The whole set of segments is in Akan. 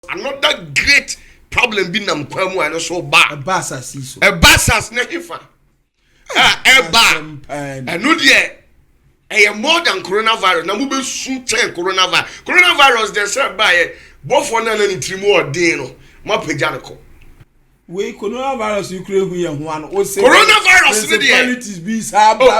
Another great problem being nam kwamu and so bad. A basas is a basas na hifa. And no dear. More than coronavirus. Na mube soon check coronavirus. Coronavirus they said by both one and trimo dino. Ma pejaniko. We coronavirus you create we one. Coronavirus principalities be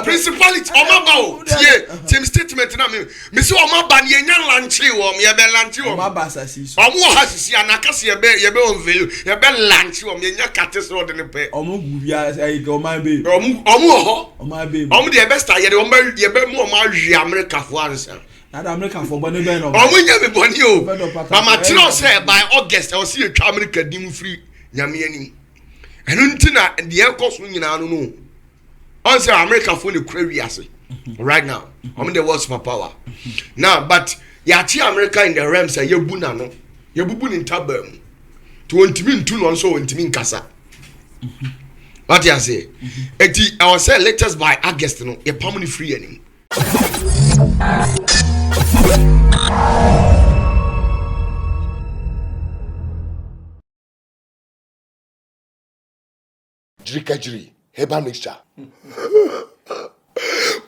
principality. Omaba tie team statement na me. Me say omaba ne nya lanchi wo me be lanchi wo. Omaba sasi. Omo hasisi anakase ye be on value. Ye be lanchi wo me nya kate so de ne pe. Omo gubia say go man be. Omo ho. Omo be. Omo de best ye de omo ye be mo ma hwe America fo ansa. Na da America fo bone be no. Omo nya be bone o. Mama tino say by August I will see a America dim free. Nyame anim eno ntina de ekoso nyina no on say America for the crazy ase right now I'm the world's power now but ya ti America in the realms say yebu na no yebubu ni ntabam to ontimi ntu no so ontimi nkasa what you say eti I was say latest by August no ye pam ni free anim Jiri herbal mixture.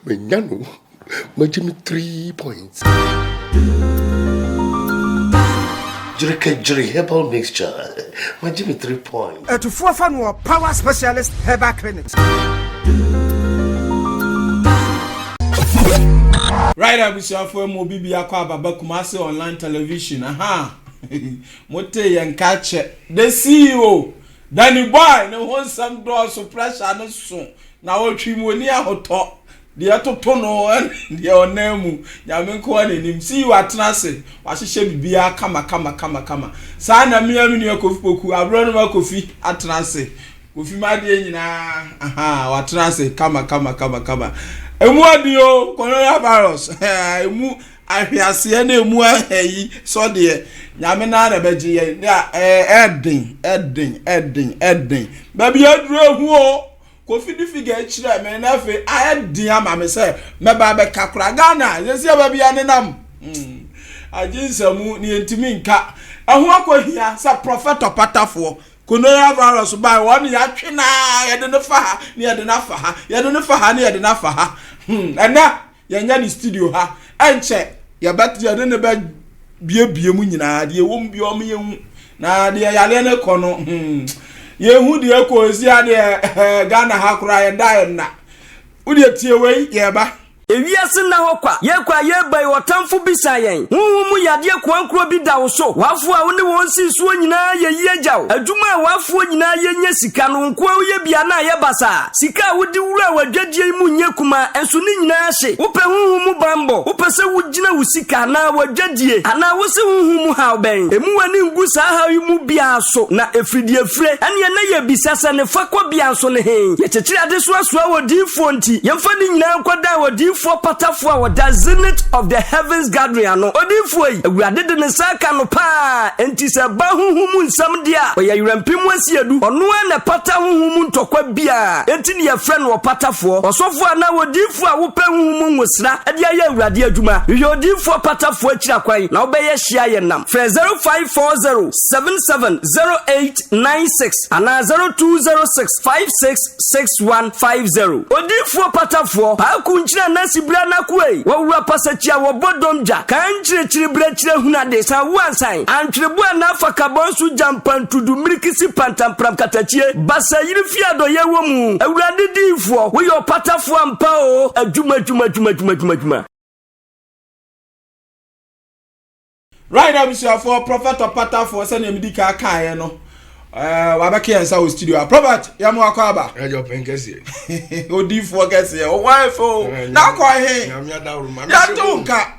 Menyano, majimi 3 points. Jiri herbal mixture. Majimi 3 points. To forfan power specialist herbal clinics. Right up with your for mo bibi akwa baba Kumasi online television. Aha. Mote yan catch the CEO. Danny boy no won some door so pressure no so na otwi mu oni ahoto de atoto no de onemu nyame ko anenim si watenase wahyehyɛ bibia kama saa na me amini akofi poku abro no makofi atenase kofi ma de nyina aha watenase kama emu adio coronavirus emu ahwiase na emu ayi so de nyame na na beje ye edin baby aduro hu o kofi di figure kire me na fe edin ama me se me ba be kakura Ghana yesi baby anenam ajinsam ni entimi nka ehu akohia sa prophet opatafo coronavirus by one ya twena ye de no fa ni ye de na fa ha ye de no fa ha ni ye de na fa ha ena ye nya ni studio ha enche ye bet ye de ne be bie mu nyina de wom bi o me yehu na de yale ne kono yehu de ko ozi ade Ghana ha kura ye dai na udi tie wei ye ba ewiase na hokwa ye bai wotamfo bisa yen huhumu yade kwankro bi da wo so wafo a woni won si so nyina ye yejaw adwuma a wafo nyina ye nya sika no nko ye bia na ye basa sika wodi wura wadwadie mu nye kuma enso ni nyina hye wo pe huhumu bambo wo pe se wugina wo sika na wadwadie ana wo se huhumu ha ben emu wani ngu sa ha yi mu bia so na efridie fre ene na ye bisa se ne fakwa bia so ne he ye chechire ade so aso wodi fonti ye mfa ni nyina nkoda wodi for patafo wa the zenith of the heavens gathering ano odifo yi awurade de ne saka no pa enti se ba huhumu nsam dia we ya yurampim wasiedu ono na pata huhumu ntokwa bia enti ne ye frɛ no patafo osofo ana odifo a wo pa huhumu nwosra ade aye awurade adwuma ye odifo patafo akira kwai na obeye hia ye nam frɛ 0540770896 ana 0206566150 odifo patafo pa ku nkyira na sibra na kuei wawura pasachia wo bodomja kan chirechiri brechire hunade sa wansan antrebu na afaka bonsu jampantudu mirikisi pantampram katachie basa yiri fiado yewo mu awurade difo wo yo patafo ampa o adwuma right now we for prophet opatafo se na medika kan no wabaki ensa o studio Robert yamu akwaba ejo penkesi odifo kesi o wife o na kwa he ya tunka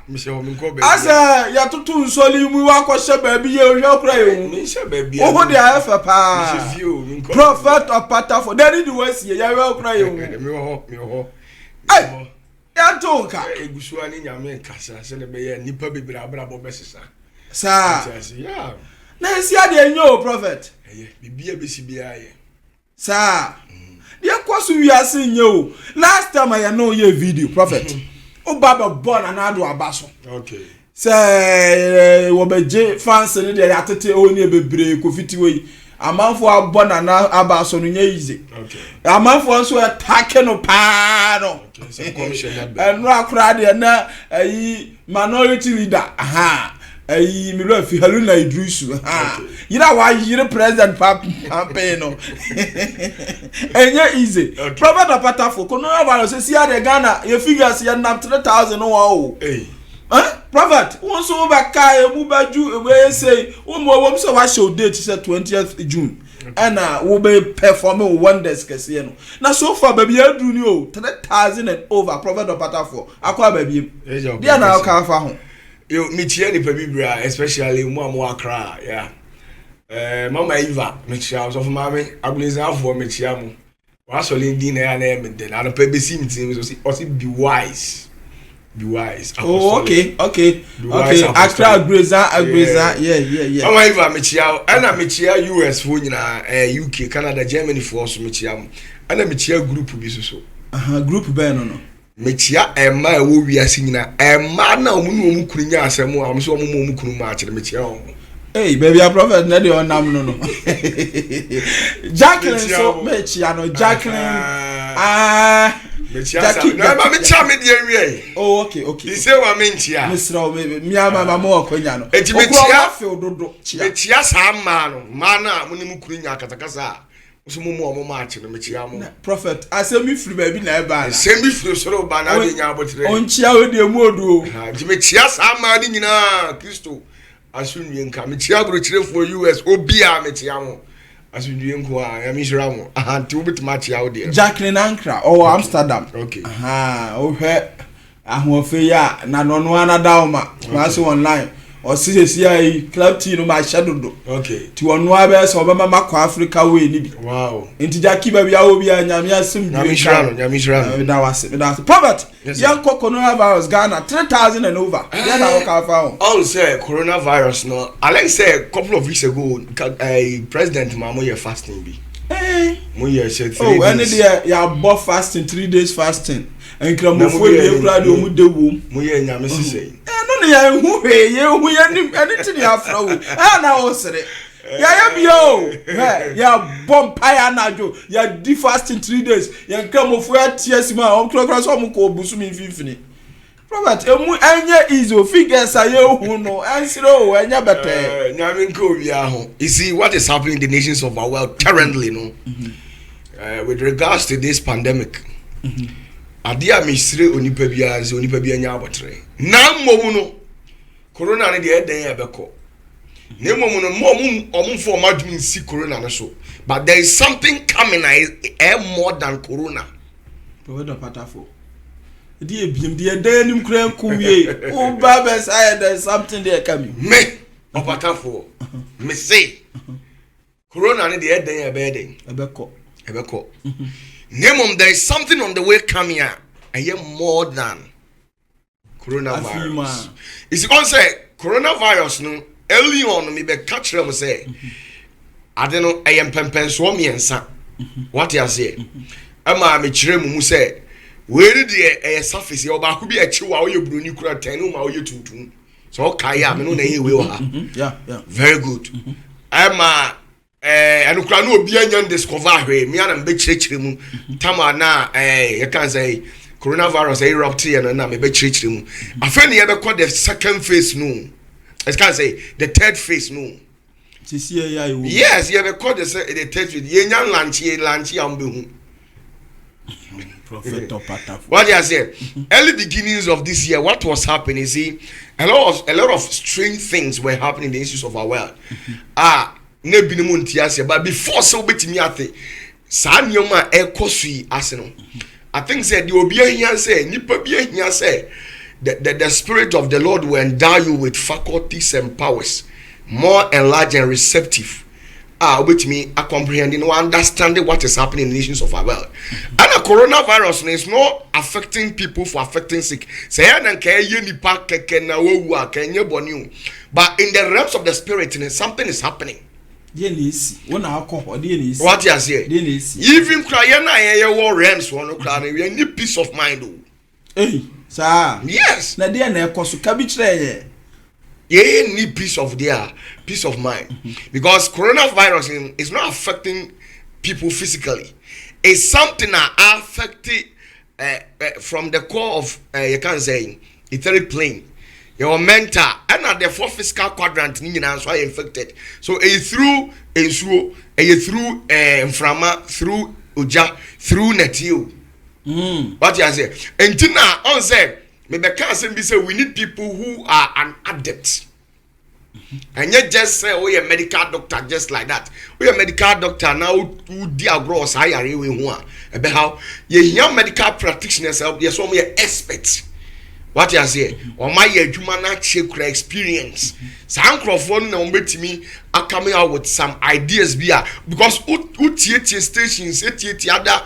asa ya tutu nsoli mu wakoshe baabi ye ohwe kura ye mi she baabi o hodi afa pa prophet opatafo dari di wasi ya we kura ye mi ho ya tunka egusu ani nyame kasa se ne be ye nipa bebira abrabo besesa sa ya na esi ade enyo prophet bibia besi bia ye sa dia kwaso wiase nye o last time I know your video prophet o baba born and ado abaso okay say wobeje fans ne dey atete oni bebre kofiti we amanfo abona na abaso no nya easy okay amanfo so attack no pa no some commissioner eno akra de na ayi minority leader ayi miro fi Haruna Idrisu yira wa yire president campaign no enye easy prophet apatafo kono about say sia de Ghana your figures ya nam 3000 no wa prophet won so ba kai mu baju we say wo so wa show date say 20th June and we be performing wonders kese no na so far baby adu ni o 3000 and over prophet apatafo akwa baby dia na ka fa ho yo michia ni pebibra especially mu akra yeah mama Eva michia so for mama agbuleza afo michia mu wa so le din na ya na me den na pebesi mitin so be wise oh okay akra agbuleza yeah mama Eva michia ana michia US fo nyina UK Canada Germany fo so michia mu ana michia group bi so group be no mechia ema ewo wiase nyina ema na omu kurunya asemu a omso omu kunu ma akire mechia o hey baby a prophet na de onam no Jacqueline so mechia no Jacqueline mechia na ma mechia me de wie oh okay ise wa mechia misra mi ama mo akonya no eti mechia sa ma no ma na mu kurunya akatakasa so mo match no mechia mo prophet asemi free baby na eba na asemi free so ba na de nya abotre onchia odi emu odu ha di mechia sa ma ni nyina Kristo asunwie nka mechia bro kirefo US obia mechia mo asunwie nko a ya mishira mo ti obit match ya odi Jacqueline Ankra or Amsterdam okay ohwe ahofe ya na no anada ma so online or CCI club team no ma shadodo okay ti wonu abe so obema makwa Africa way ni bi wow enti Jackie ba bia obi anyame asem nyamishira da wase prophet yan coronavirus Ghana 3000 and over ya na ka fa all say coronavirus no I like say a couple of weeks ago president mamo ye fasting bi mo ye say 3 days and there ya bo fasting 3 days fasting and kramofo dey kra de omu dewom mo ye nyame sisei no ya hu he ye hu ye ni anything ya fra wo na o sere ya bio ya bompire na jo ya di fasting 3 days ya kramofo ya tiasima o kra so mo ko busu mi fifini prophet emu enye izo figures aye hu no ansiro enya bete nyame nko obi aho you see what is happening in the nations of our world currently no with regards to this pandemic adia misire onipa bia ze onipa bia nya abotre na mmom no corona ne de eden ya beko na mmom no omum for madum si corona no so but there is something coming more than corona prophet patafo di ebiem di eden nim kran kuwie o babes there is something there coming me patafo me say corona ne de eden ya be ebeko Name there is something on the way coming here. I hear more than coronavirus. It's going to say coronavirus no early on me be catch them say I don't know I am pempen so me ensa. What you say? Ama me chire mu say we dey surface e oba ku bi a chi wa o ye broni kura 10 ma o ye tuntun. So kai am no na he we ha. Yeah. Very good. Ama and ukra no obi anya discover hwe me ana mbe chirechire mu tama na you can say coronavirus erupt and na me be chirechire mu afa ne ye be call the second phase no it can say the third phase no yes you be call the third phase ye nya lanchi am be hu prophet Patafo what you say early beginnings of this year what was happening you see a lot of strange things were happening in the issues of our world ne binimu ntiase but before so betimi ate sa nyoma ekosui ase no I think said the obi ahia say nipa bi ahia say the spirit of the Lord will endow you with faculties and powers more enlarged and receptive betimi comprehending or understanding what is happening in the nations of our world and the coronavirus is not affecting people for affecting sick say na ka ye nipa keke na wawu akenye bonu but in the realms of the spirit something is happening. What you say? Even crying na ye war realms one cry we need peace of mind. Hey, sir. Yes. Na dia na ekoso ka bi kire ye. you need peace of mind. Because coronavirus is not affecting people physically. It's something that affected from the core of you can say etheric plane, your mental, and at the fourth physical quadrant, so I infected. So through inframa, through uja, through netio. What you say? And now on say, maybe can't say we need people who are an adept. And you just say, oh, you're a medical doctor, just like that. We are a medical doctor now who deal gross higher about how you medical practitioners out there, so many experts. What you say? Or my human experience. Some microphone now met me are coming out with some ideas because UTT stations, other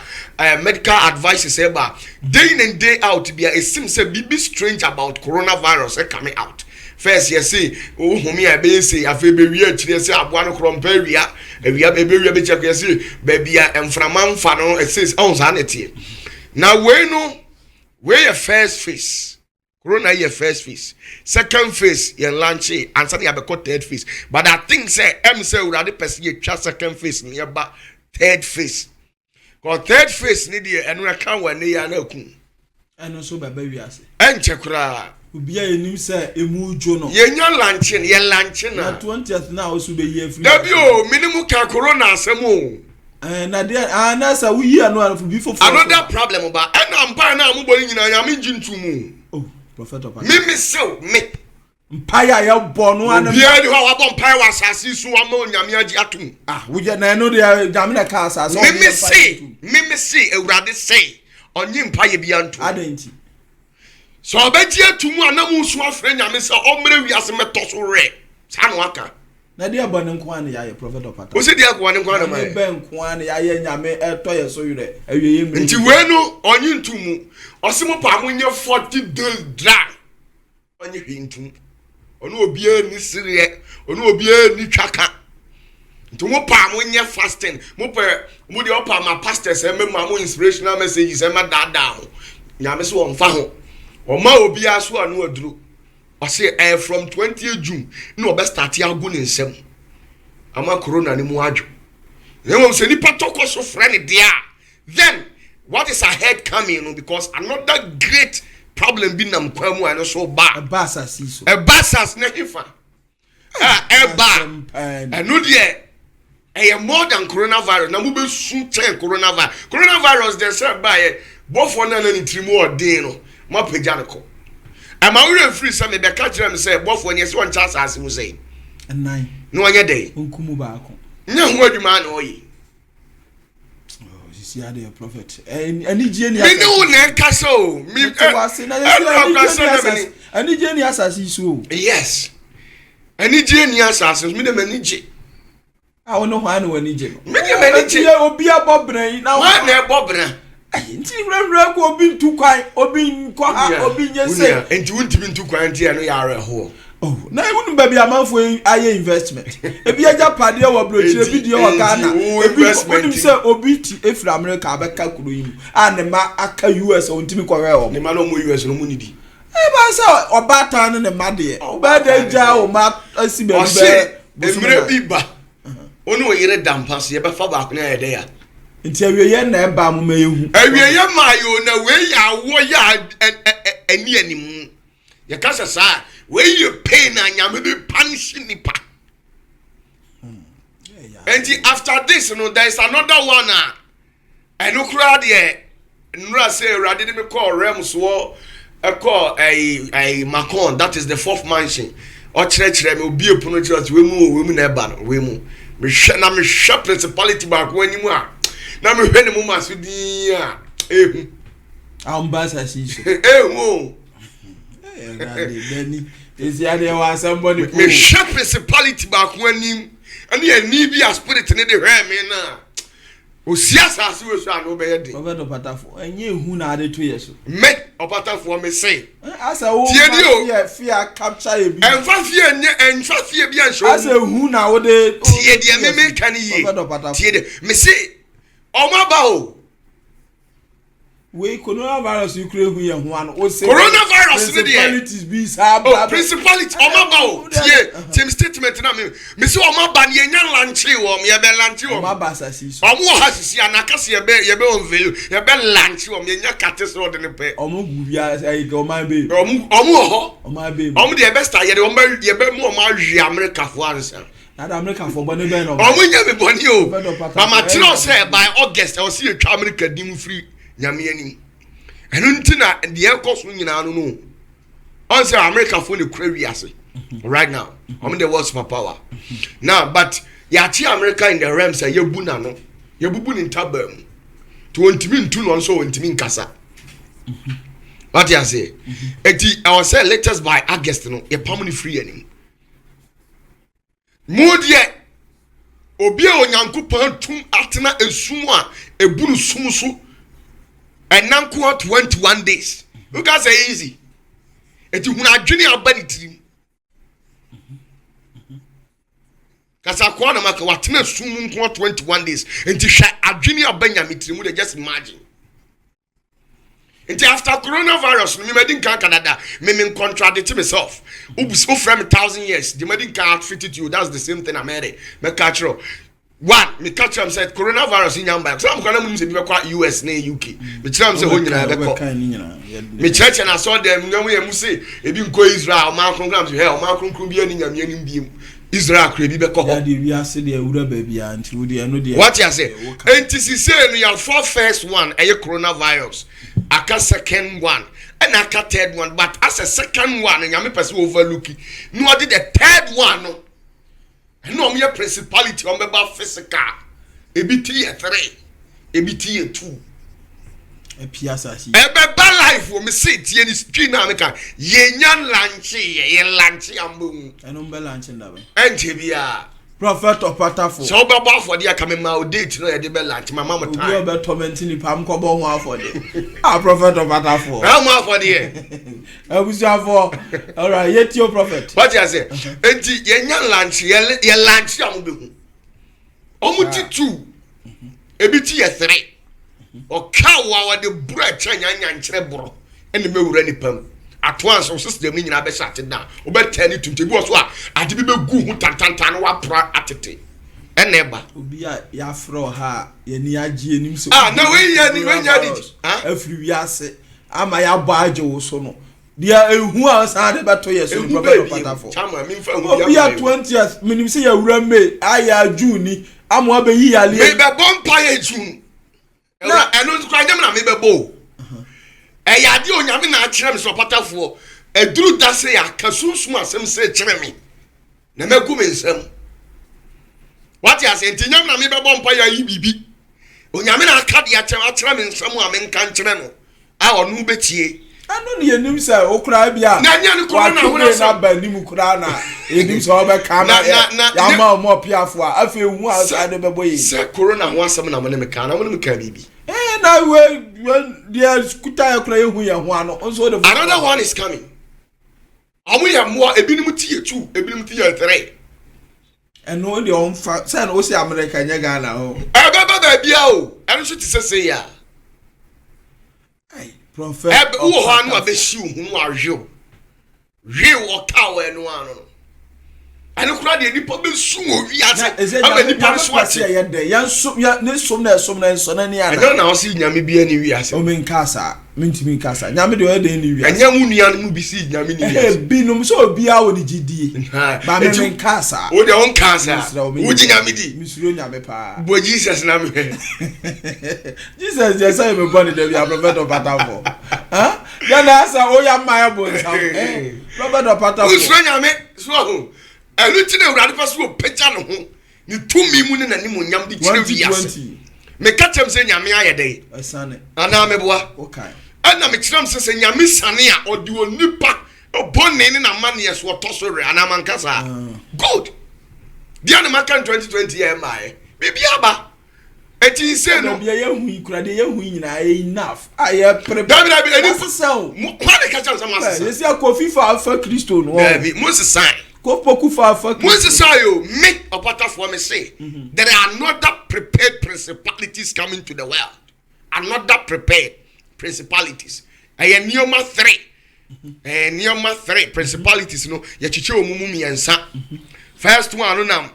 medical advices about day in and day out it seems a bit strange about coronavirus coming out. First, you say, oh, homie, I be say, I feel baby, I say, I want to compare we are baby, check, you see, baby, and from man, fano, it says, on sanity. Now, where your first face, corona, your first face, second face, your lunch, and something about third face. But I think, say, say, we are the person, you trust second face, near about third face. Because third face, need you, and we can't when they are no coon. And also, baby, I say, and check. Ubia enim say emu jo no ye nya lanche na 20th na osu be ye free dabio minimum ka corona asemo na dia na sa we yi anu afu before another problem ba na mpa na mo boli nyina ya me jintumu oh prophet of me sew me mpa ya bo no ana bia di ho wa bo mpa wa asase so wa ma onyame agi atum we je na no dia jam na ka asase me see ewurade say onyi mpa ye bia ntu adanti so obeji atumu anamu so afre nyame se omre wiase metoso re sanu aka na dia bone nko an ya ye prophet of ata o se dia ko nko an ma be nko an ya ye nyame eto ye so yure awiye mi nti we no onyi ntumu osimo pa munye 40 days dry onye hwintum ono obia ni sire ono obia ni twaka nti mo pa munye fasting mo pe mo de opa ma pastors e mema mo inspirational messages e ma dada nyame so on fa ho Oma obi aso anu aduru. I say from 20th June no be start ya go ne nsem. Ama corona ni mu adwo. Them say nipa toko so friend there. Then what is ahead coming because another great problem bi nam kwamu and so ba. A basas so. A basas na hifa. And no there more than coronavirus. Na mu be sun ten coronavirus. Coronavirus they say by both one and ni trimu odin no. Ma pejaniko am I free some be catch them say both when you see one chance as you say nine no anya day onkumu ba ko nya ho adwuma na oyi oh you see how the prophet ani je ni me no na ka so me wase na ani je ni asasi so yes ani je ni asasi me dem ani je a wono ho an wani je me dem ani je obi abobran na wa na ebobran nti rewre ko obi ntu kwan obi nko ha obi nyese enti wuntimi ntu kwan nti ya no yare ho oh na even baby amanfo aye investment ebi aja pade wo brochire video wo Ghana ebi onim se obi ti efra America abeka kuro yim and ma aka US ontimi kwere o ne ma no mo US no mo nidi e ba se obata no ne ma de ba de ja o ma asibe be emre biba onu o yire dampas ye be fa ba ko na ye de ya nti awiye na eba mu mehu awiye mayo na we ya wo ya ani animu ya kasa sa we you pain na nyame be punish nipa and after this there is another one and no crowd here nra say rade me call rem so e call a Macon, that is the fourth mansion o chire me obi epuno church we mu na eba no we mu me hwe principality back when you are na me hwe ne mu masudi ehu ambasa shiso ehu rade beni ezi ade wa somebody me hwe principality back when him and ye ni bi a spirit ne de hwe me na o siasa ase we so anu be ye de over the patafo enye ehu na ade to yeso me opatafo me say asa wo fear capture e bi enfa fie nye enfa fie bi an show asa ehu na wo de tie de me kan ye tie de me say o ma ba o we coronavirus you create who you want o say coronavirus ni there principalities be sa oh principality omaba o tie team statement na me say omaba ne nya lanche wo me be lanche wo omaba asasi so omo ha sisi anaka se ye be on value ye be lanche wo me nya kate so de ne pe omo gu bia say o man be omo ho omo be omo de best ye de omo ye be mu omo ahwe America fo ansa na America for bone be no omo nya be boni o mama tiro say by August I will see you America dim free nyame ani enu ntina de ekos nyina no no on say America for the crazy ase right now I'm the world superpower now but ya ti America in the realm say yebu na no yebubu ni ntabam to ontimi ntu no so ontimi nkasa what you say eti I was say latest by August no ye pam free ani modie obi a onyankopon tum atena esum a ebunu sum so and now 21 days. You guys say easy. It is when I journey about it. Because I call them like what 21 days. And to share a junior Benjamin, you just imagine. Until after coronavirus, me didn't Canada, me contradict myself. Oops, so from 1,000 years, the medicine can't fit it you. That's the same thing I made. Me catch you. One, me catch him said coronavirus in Yamba. Some kind of music be quite US na UK. Me tell him say who nyina be ko. Me church and I saw them ngam we say e bi nko Israel man program to hell man kronkron bi ani nyame ani biem. Israel kra bi be ko. Ya de wi ase de ewura ba bia anti wo de no de. What you say? Enti si say no your first one e coronavirus. Aka second one and aka third one but as a second one nyame person overlooking. No did the third one no. No me principality on be physical ebiti ye 3 ebiti ye 2 e piasa si e be ba life wo me say tie ni screen na me kan ye nya lanche ye lanche ambum eno be lanche ndabe enche bia prophet opatafo so be ba for dia come ma o date no ye de be lanche mama mo time you be torment ni pam ko bo ho afọ de prophet opatafo how mo afọ de abusu afọ all right yet your prophet what you say enti ye nya lanche ye lanche am be hu omuti 2 ebiti ye 3 o kawa wa de bura chanya nkyere boro ene mewura ni pam atwan so system ni nyina be shut down o be tani tunte bi so a ade bi be gu hu tantantan wa pra atete ene ba obi a ya fro ha ye ni agi enim so na we ya ni afri wi ase ama ya ba age wo so no dia ehu a sa de beto ye so prophet patafo chama mi fa hu obi a 20 minim se ya wura me aya juni amo abeyi ya le me be bompa ye june eno nkwa nyam na me be bo ya di onyame na akire me so patafo eduru da se ya kasunsun asem se kire me na magu me nsam what you say nyam na me be bompa ya yi bibi onyame na aka de akire me nsam a me nka nkire no a onu betie ano ne yenim se okura bia na nya ne corona hona na ba nim kura na yenim se oba kama ya ma mo piafo a afi hu a sa de bebo yi se corona ho asem na mo ne me ka na mo ne me ka bibi na we dia skuta ya kura yehu ya ho ano so de another one is coming amu ya mo ebinim tie 2 ebinim tie 3 eno de on fa say na o se America nya Ghana ho ba bia o eno so ti se ya ai prophet wo ho anu abeshi hu ahwe wo kawo eno anu no eno kura de nipa be su owi ase aba nipa so ase ya de ya so ya ne som na so na ni ana eno na o si nyame bia ni wi ase o men kasa mintimi kasa nyame de o de ni wi ase anya mu nua no mu bi si nyame ni wi ase bi no so obi a wo ni gidie ba men kasa o de on kasa wo ji nyame di misuro nyame pa bo Jesus na me Jesus just say me born the bia prophet of patafo ya na asa o ya ma bo nsam prophet of patafo misuro nyame so ho elu ti na urade pa so peja no ho ni tumi mu ne nanim nyam di kire wi ase me katem se nyame ayede asane ana me boa okay ana me kiram se nyame sane a odi onipa obonne ne na mane so otosore ana mankasa good dia na maka 2020 year mai bibia ba eti se no bia yehu ikurade yehu nyina enough aye prepare dabi eni so kwa de kacha so masasa yes ya kofi fa Kristo no dabi moses sign kopoku fa moses say you make a pattern for me say there are another prepared principalities coming to the world another prepared principalities ɛyɛ nneɛma 3 nneɛma 3 principalities no yɛkyekyɛ omumu miɛnsa first one no nam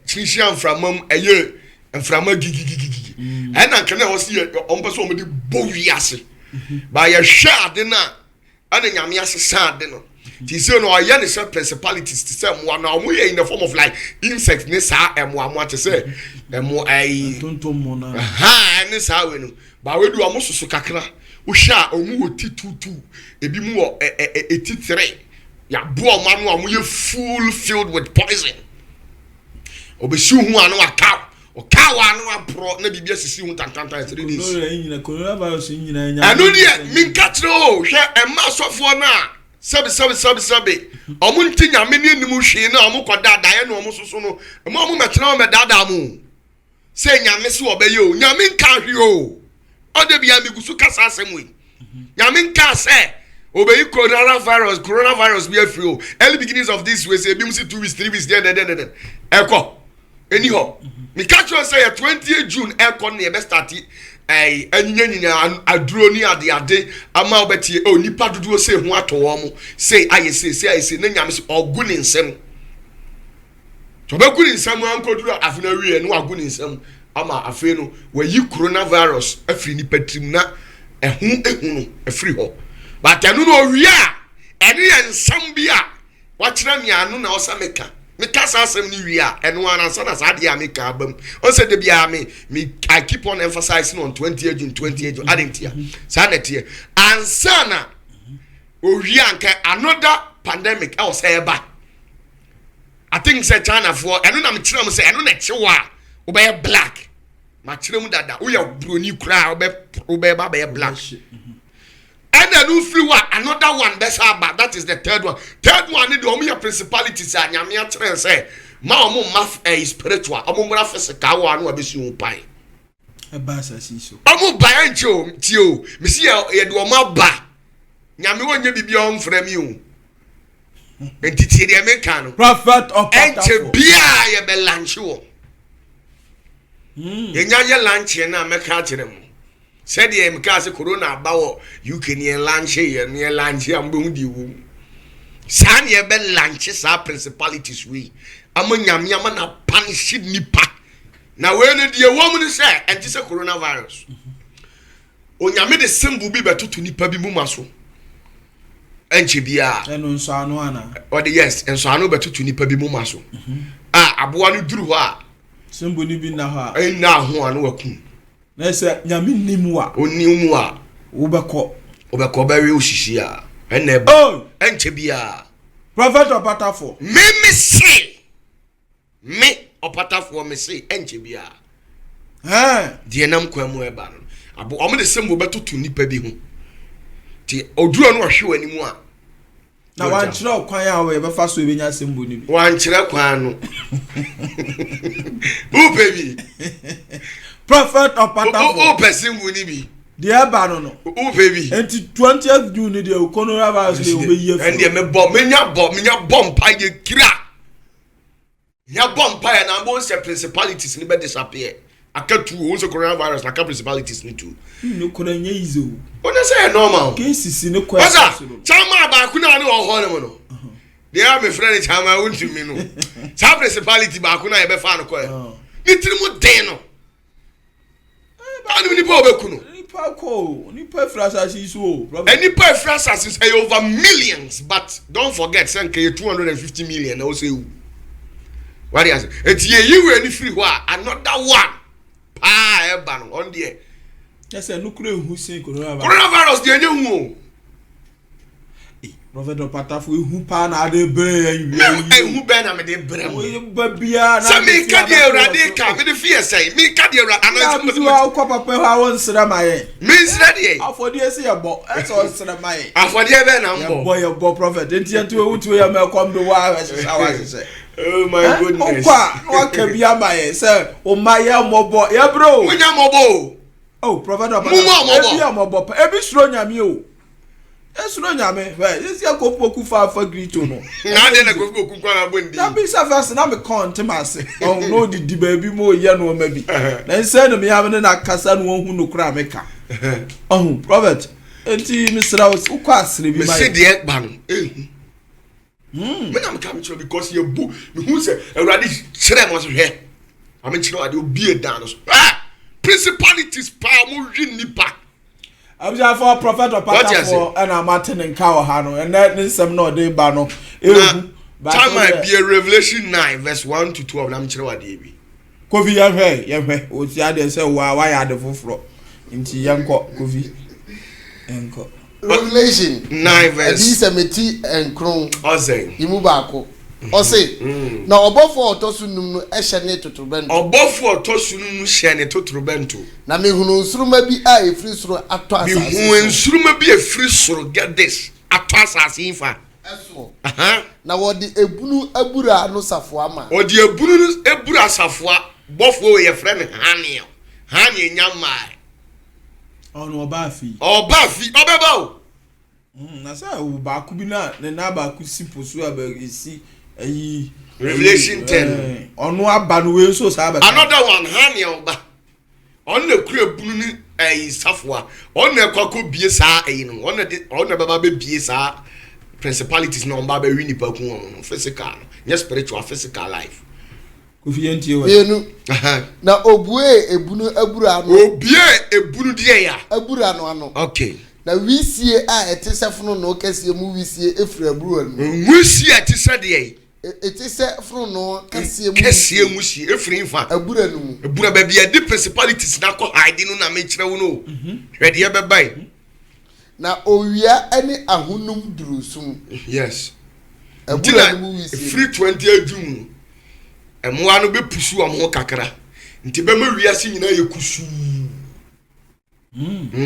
chinchia mframam ɛyɛ mframa gigigigigi ɛna kana wɔ si ɔmpɛ so ɔmo de bɔ wiase ba yɛhwɛ ade na ana nyame asesa ade no ti say no ɔyɛ ne sɛ principalities ti sɛ mo na ɔmo yɛ in the form of like insects ne saa ɛmo ate sɛ ɛmo ai tontomo na ne saa we no ba we du ɔmo soso kakra wo hwɛ a ɔmo wɔ ti tutu ebi mu wɔ eti 3 ya bo ɔmo ano ɔmo yɛ full filled with poison obesi hu ano akaw okawa no apro na bibia sisi hu tantantan 3 days coronavirus nyina nya anu dia minka kire o hwɛ ɛma sɔfo na sabi ɔmo nti nyame ne nim hwe na ɔmo kɔda dae na ɔmo soso no ɔmo mɛtena ɔmo dada mo sɛ nyame se ɔbɛyɛ o nyame nka hwe o ɔde bia migusu kasa asɛm we nyame nka sɛ obey coronavirus be free o early beginnings of this we say bimsi 2 weeks 3 weeks then eko anyhow me catch you say 20th June eko na be start anyanya aduro ni ade ama obetie o nipa dodo say hu atowo mo say aye say na nyame say ogu ni nsem to be gu ni nsem ankoduru afina wie no agu ni nsem ama afi no we yi coronavirus afiri nipa trim na ehu no afiri ho but anu no wia ene ye nsam bia wakyerɛ me anu na osa meka sa asɛm ni wia eno anansa na sa de ameka abam o se de bia me I keep on emphasizing on 20th June adentia sa na tie ansana o wia nka another pandemic I was eba I think say China for eno na me kyerɛ mo say eno na kyewa wo be black ma kyerɛ mu dada wo ya broni kura wo be ba be black. And then you free one, another one that's about that is the third one. Third one need the principalities and nyame atre say ma omo math spiritual omo mura physical one we be si upai e ba sa si so omo ba ancho tio me si ye de omo ba nyame wonye bibia on frɛ mi o entiti de me kan no prophet of enche bia ye be lunch wo ye nya lunch na me ka kire mo said the MKS corona about UK near lunch here near lunch am di wu san ye be lunch sa principalities we amanyam yama na punish nipa na we no de woman say enti say coronavirus onyame de symbol bi betoto nipa bi mu maso enche bia eno nso anu ana or the yes enso anu betoto nipa bi mu maso aboa no duru ho a symbol ni bi na ho a na ho anu wakum na se nyame nimu a onimu a obekọ bari osisi a ene ba enche bia prophet opatafo me say me opatafo me say enche bia die nam kwamu eba no abo omo de sembo betoto nipa bi ho ti oduro no hwe wanimu a na wan kire kwan a we be fa so be nya sembo ni bi wan kire kwan no who baby prophet opatafo who person woni bi the eba no who baby enti 20th June the coronavirus dey obe ye and dey me nya bomb pa ye kira nya bomb pa na bo se principalities ni be disappear akatu o se coronavirus na ka principalities ni too no kona nya izo ona say normal cases ni kwa chama ba ku na ni o ho ne mo no dey am friend chama won't me no sa principality ba ku na ye be fa no ko ni trimu den no ani nipa obekuno nipa frasasi so and nipa frasasi say over millions but don't forget say nke 250 million na o say what is it ye we ni free ho another one eba no on there yes no kure hu say coronavirus dey nye hu o prophet opatafo hu pa na ade bre hu be na me de bre mo ba bia na say me ka de urade ka me de fear say me ka de urade anointing me wa ko papa ha won sra maye me sra de afodi ese ye bo eso sra maye afodi e be na mbo ye bo prophet enti enti we wutu ya me kom do wa say oh my goodness o ka bia maye say o maye mobo ye bro wonya mobo oh prophet opatafo bia mobo ebi suro nyame o esuro nyame we isi akopoku fa grito no na de na kopoku kwa na bondi na bi surface na me count mase oh no di baabi mo ye no ma bi na nse no me ya na kasa no hu no kura meka Oh, Robert. Enti Mr. House, who quite sleep? Me say the egg ban. Me am come to because you book. Me who say already chere mo so hwe. I mean chere ade obi e dan so. Principalities power mo win nipa. I'm just for prophet or pastor for and I'm Martin and Cow Hano and that is some no day bano. Time might be a Revelation 9 verse 1 to 12. I'm chere ade bi. Kofi yehwe o ti ade say why are the fufro nti yanko Kofi enko Revelation 9 verse adi semeti enkron ozay imu baako ose na obofo otosunum no ehye ne totorobento obofo otosunum no hye ne totorobento na mehunu nsuruma bi a efiri soro ato asase mehunu nsuruma bi efiri soro get this ato asase ifa eso na wodi ebunu abura no safo ama wodi ebunu ebura safoa bofo ye friend hane nyamai ono obafi obeba o na say o ba ku bi na na ba ku siposu abagisi ayi Revelation 10 ono aba no we so sa ba another one hane oba on na kura ebunu ni safoa on na kwako bie saa ayi no on na baba be bie saa principalities no mba be wini pa ku no physical no spiritual physical life Kofi enti we yenu na obue ebunu abura no obie ebunu die ya abura no ano okay na wisie a etesefunu no kese mu wisie efra abura no wisie etese de etesefunu no kese mu sie efri infa abura no mu ebura ba bia di principalities na ko hide no na me kire wo no hwede ye bebai na owia ani ahunum durusum yes abura no mu wisie free 20 adwum emoa no be pusu am kakra nti be ma wiase nyina ye kusu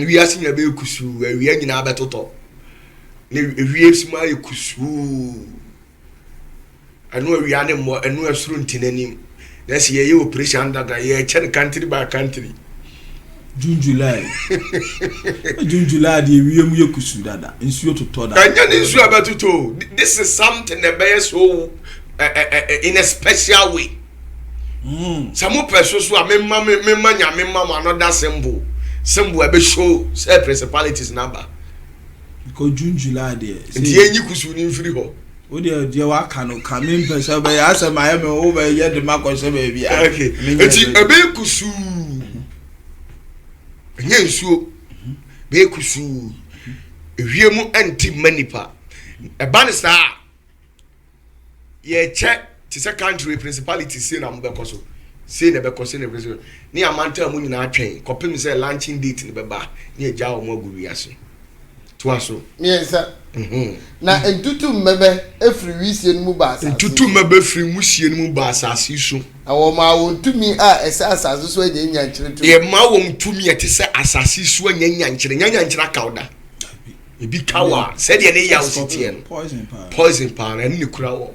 wiase nyina be kusu awia nyina abetoto ne wiase ma ye kusu anu awia ne mo anu asuru ntinanim na se ye operation dada ye chen country by country June July the wiem ye kusu dada nsuo toto dada anya ne nsuo abetoto this is something that be so in a special way. Some person so memma another symbol ebe show say principalities number. Because June July there. The enyi kusu ni free ho. O de wa kanu kamin person be asa ma me o be ye de makose be bia. Okay. Eti ebe kusu. Enye nsuo. Be kusu. Ewiemu anti manipa. Eba ne sa ye check to say country principality say na mbeko so say na beko say na president ni amanta mu nyina atwen kopem say launching date ni beba ni eja o mo aguru yase to aso miensa na entutu mmebe efri wisie mu ba asase entutu mmebe efri musie mu ba asase so na wo ma wo ntumi a esa asase so anya nkyere to ye ma wo ntumi ete say asase so anya nkyere akawda ebi kawa said ye ne ya ositi en poison power na ni kura wo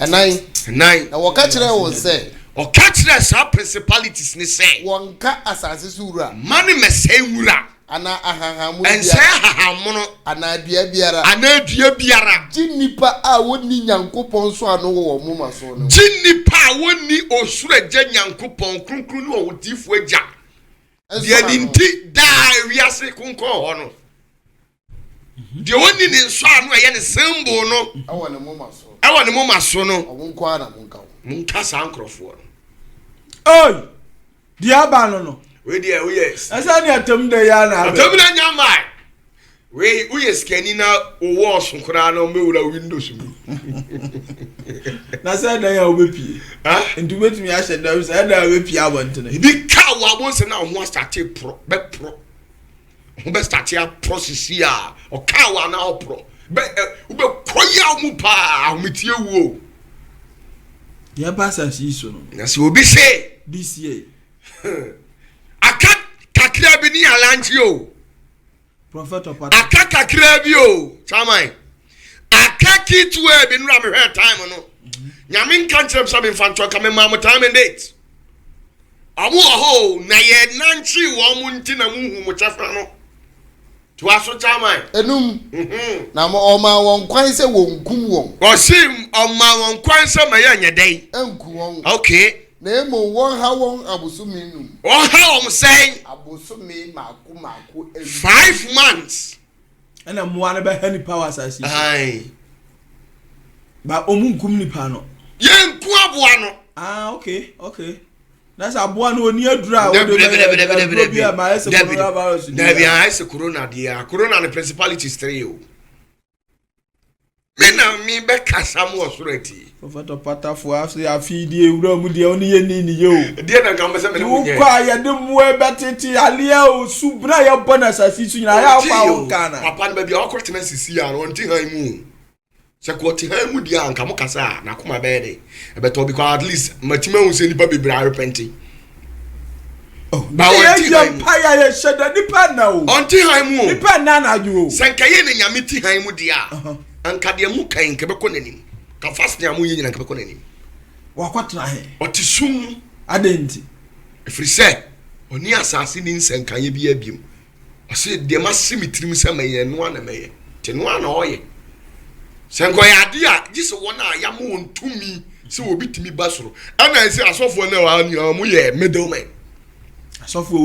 nine na wakachire won say o kachire sa principalities ni say wonka asase sura mani mesai wura ana ahahamu ense ahahamu no ana dua biara jinnipa a woni nyankopon so ano wo mo maso no jinnipa a woni osura gya nyankopon kronkron ni wo tifo agya dia dinti da wiase konkon ho no dia woni ni nso ano ye ne symbol no awo ne mo maso no wonko ana munka sa ankrofo oi dia ba no we dia we yes asa ni atam da ya na atam na nyamai we yes kani na owo sonkora na mewura windows mu na sa da ya obepie ndu betumi a hye da sa da obepie abontene bi ka wa bonse na ho start pro ho be start ya process ya o ka wa na o pro be ube koya mu pa ahmetie wo ya pasa si so no na se obi say this year aka kakra bi ni alanchi o prophet of aka kakra bi o chamai aka kitu e bi nra me hwe time no nyame nka nkyerem so be fanto ka me ma time and date amu ho na ye nanchi wo mu nti na mu hu mu chafra no to aso chamai enum na mo oma won kwan se won kum won o sim oma won kwan se ma ye nyedai enku won okay na emo won ha won abosumi num won ha om say abosumi mako 5 months ana mo ana be hani power asasi ai ba omunkum nipa no ye nku aboa no okay that's aboa no oni adura o de be ma ese coronavirus na bia ese corona dia corona the principalities 3 o mena mi be kasam osorati Prophet Patafo afidi ewura mu de oni ye ni yo de na ngam se me no nye kwa ya de mu e betete alia o subra ya bona sasi su nyina ya kwa o kana papa no bia okotena sisi ya no nti han mu se ko ti han mu dia nka mo kasa na koma be de e beto because at least matima hu se nipa bebra repenti ba o ti empire ye sheda nipa na o onti han mu nipa na na ju se nka ye ne nyame ti han mu dia anka de mu kan ke be ko nanim ka fast ya mu ye nyina ke be ko nanim wa kwatra he otisum adenti efri se oni asase ni nsenka ye bi abiem ose de ma simitirim se meye no ana meye te no ana oye senko ya de a gise wona ya mo ntumi se obi timi basoro ana se asofo na wa mu ye middleman asofo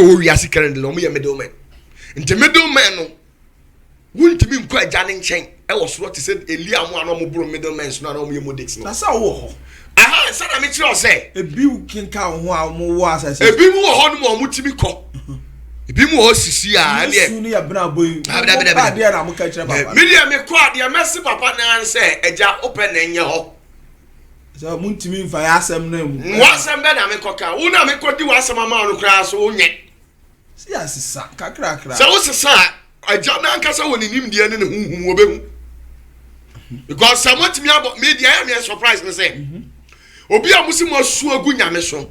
wo wi ase currently no mu ye middleman nte middleman no wuntimi nko agya ne nchen e wo soro te se Elia mo ana mo bro middleman so na mo ye modix no na sa wo ho aha sa na me kire o se ebi kinka ho a mo wo asase ebi mu ho no mo mutimi ko ebi mu ho sisi a ne su ni ya bra boy ba de na mo ka kire papa media me ko ade mesi papa na se eja open na nye ho so muntimi mfa ya asem na mu wasem be na me koka wo na me kodi wasem ama no kra so onye si asisa kakra so wo sisa eja na nkasa woni nim de ne huhum obehu because somewhat me about media I am surprised me say obi a musimo asu agu nyame so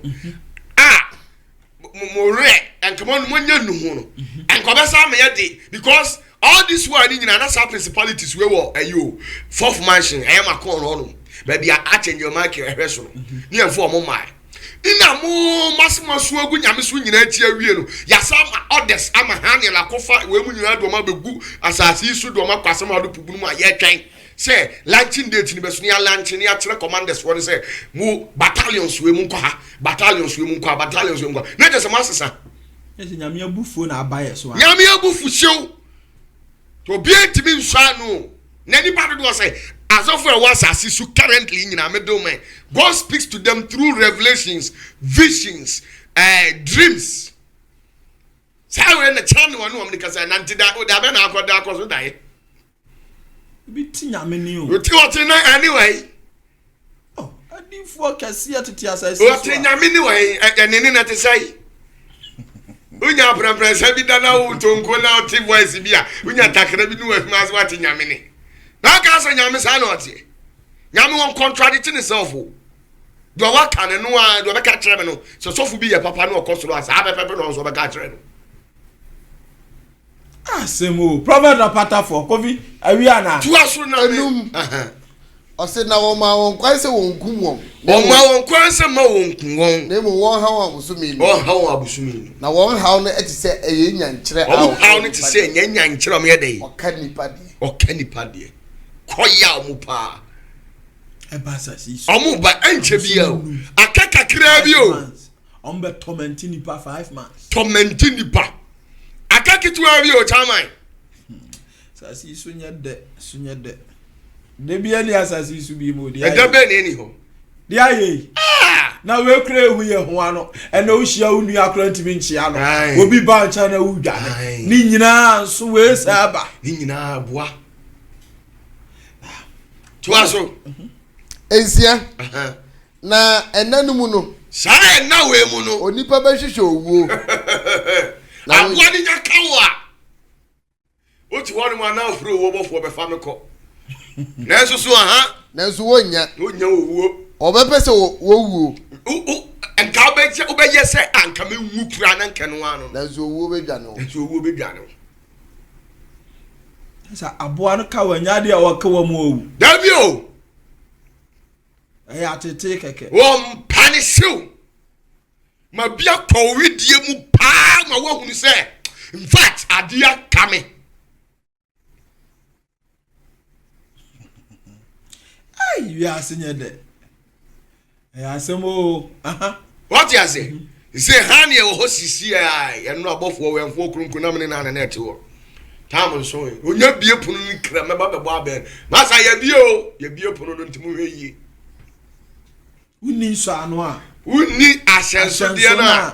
mo re enkomo no nya nuhu no enkobe sa me yede because all this one ni nyina na sa principalities we wo ayo fourth mansion I am akon no baby a change your mark ehwe so ni enfo mo mai ina mo masimo asu agu nyame so nyina ti awie no ya sa orders ama hane la kofa we mu nyina do ma begu asasi su do ma kwasem ado pubunu mu aye twen say launching date ni beso ni launching ni atre commanders won say mu battalions we mu kwa battalions we mu kwa battalions we mu kwa na just masesa ese nyame abufuo na abaye so nyame abufu hyew to be ntimi nswa no na ni pa do say as of where was asisu currently in middleman God speaks to them through revelations visions dreams say we na channel one am nikasa na ntida o da be na akoda akoso dai bi ti nyame ni o ti what na anyway adi fo kase atiti asase what nyame ni we enene na te sai unya premprensa bi dana wo tonko na oti voice bi a unya takra bi ni we mas what nyame ni na ka so nyame sa na oti nyame won contradicting himself o do wa kan no a do be ka kire me no so sofu bi ye papa no okosoro asa apepepe no so be ka kire no semo Prophet Patafo kofi awia na tu aso na enum ose na wo ma won kwan se won kum won ma won kwan se ma won kum won na mo won ha won abusumi won ha won abusumi na won ha no eti se eye nyankire won ha no ti se nyankire o me dey okanipa de koya o mu pa e ba sasi omu ba enche bia o akaka kra bi o on be tormenting nipa 5 months tormenting nipa akaki tu abi o chairman sasi sunya de de bia ni asasi su bi mo dia e da be ni ho dia ye na we kra ehu ye ho ano e na o hia unu akra ntimi nchia no obi ba ncha na udwa ni nyina nso we saba ni nyina aboa tu aso ensia na enanum no sa na we mu no onipa ba hwehwe owuo aboa ni nya kawa o ti wonu ma na ofuro wo bofo be fa me ko na so na so wonya owuo obepese wo wuo enka be ye se anka me wu kura na nke no ano na so owuo be dwane sa aboa no ka wanya de a waka wa mu owu dabio atete keke won panishu ma bia ko widie mu pa ma wa hunu se in fact adia kame ai wi asenye de Asemo. What you say? Say honey o hosisi ai eno abofo we enfo kurunku na me na net wo. Tam so e. Onya bie punu ni kra me ba be bo aben. Na sa ye bie punu no ntimu hweyi. Uni so anu a. Uni ashenso de na.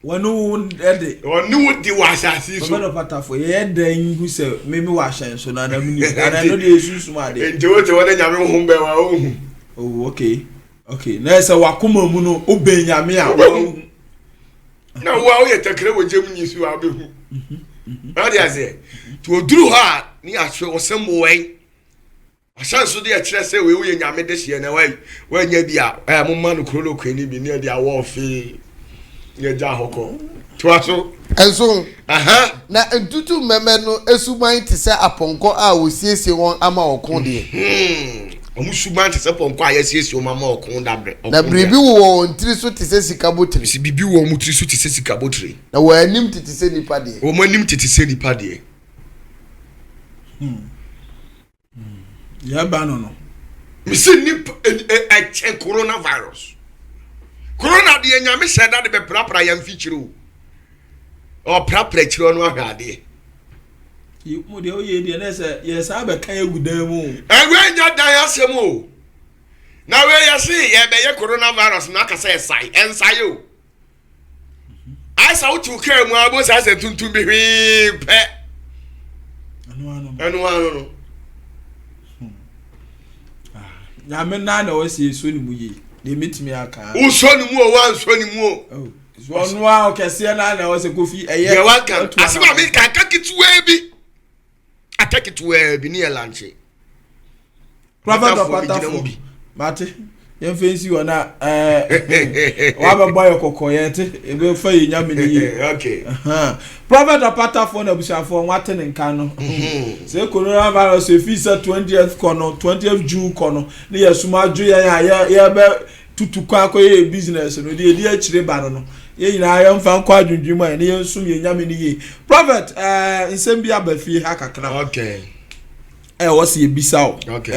Wanu ede. Onu wo di wasasi so. Baba patafo ye dan hu se meme wa ashenso na na mini. Ana no de esusu ma de. Nje wo te wona nyame ho mbe wa ohu. Oh okay. Okay. Na ese wakoma mu no obenyame a. Na wo ye tekre wo jemu nyisu abehu. Ade ase. To oduru ha ni ahwe osem wei. Asanso de akire se we wo ye nyame de hye na wei. Wa nya bia mo ma no krolo kwani bi ne de awo fe. Ye ja hoko. To aso. Enso. Na entutu meme no esuman ti se aponko a wosiesie won ama okon de. Omusuban ti se ponko a yesiesie o mama okon dabre. Na bribi wo ontiri so ti se sikabotri. Si bibi wo mutiri so ti se sikabotri. Na wo anim ti se nipa de. O manim ti se nipa de. Ya ba no. Mi se nipa coronavirus. Corona de nyame sheda de be prapra yam fichiro. O prapra chiro no ahade. Mu de oye de na se yes aba kan egudan mu. Ewe nya dan asem o. Na we yesi ye be ye coronavirus na aka say ensai o. Asa utu ka mu abo sa se tuntum bi hwe pe. Anu. Nyame na na wasi so ni mu yi. De mitimi aka. Wo so ni mu o wan so ni mu o. Oh. So no a okese na wasi kofi eye. Ye waka. Asema me ka kakituwa bi. Atakituwa bi ni elanche. Prophet of Patafo. Mate. Yen fancy wona wa ba boy kokoye te e be fa yi nyame ni yi. Okay. Prophet of Patafo na bushafo nwate ne nkan no. Se coronavirus e fi sa 20th kono 20th June kono ne yesuma adwo ya be tutu kwa akoye business no de edi akire ba no. Ye nyina ya mfa nkwa adwundwum a ne yensum ye nyame ni yi. Prophet nsem bi abafi ha kakra. Okay. Was ye bisao. Okay.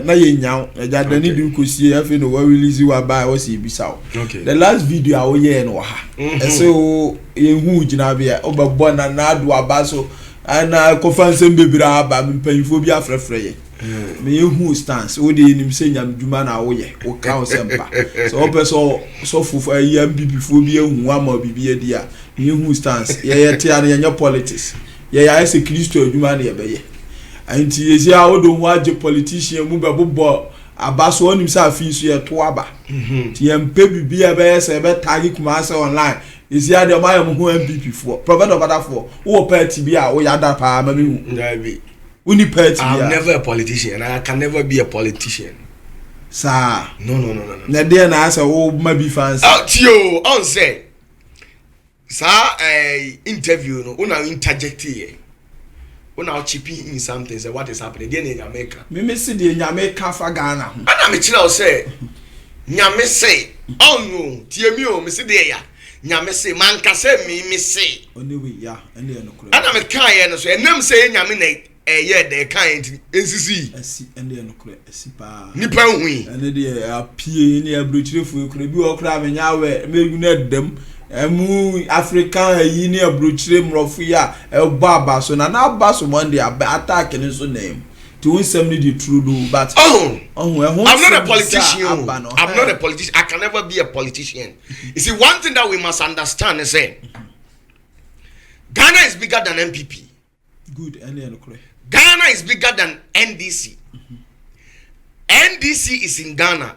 Na ye nyaw. Ja dani du kosie afi no wa release wa ba was ye bisao. Okay. The last video I ye no ha. So ye hu gina bia obabo na adu aba so ana kofansem bebira aba mpanyfo bi afrefre ye. Me ye hu stance wo de nim se nyam dwuma na wo ye. Wo ka wo sempa. So opeso so fufu ye bibifo bi ehu ama bibi edi a. Me hu stance ye te ana ye politics. Ye ya ese Kristo adwuma na ye be ye. Anti yesi a wodo ho age politician mu bebobo abaso onim sa afi so ye to aba ti yempe bibia be yese be tagi kuma se online yesi a de ma yem ho MPP fo prophet of Patafo wo party bi a wo yada pa ma me hu Ndabi. Uni party bi I'm never a politician. I can never be a politician. Sa No. na de na asa wo ma bi fans Tio on say sa interview no una interject here. Una chipping in something say what is happening there in America. me see the nyame ka fa Ghana ho Ana me kira o say nyame say no tie mi o me see there ya nyame say man ka say me say anyway ya ene no kura ana me kan ye no so enam say nyame na ye de kan nsisi asi ene no kura asi pa nipa hui ene de apie ni abrochirefo kura bi o kura me nyawe me gu na dem emu African yi ni abrochire mrofu ya ebo abaso na abaso one day attack ni so name to win some the true do but I'm not a politician. I'm not a politician. I can never be a politician. You see, one thing that we must understand is that Ghana is bigger than MPP. Good. Ghana is bigger than NDC. NDC is in Ghana.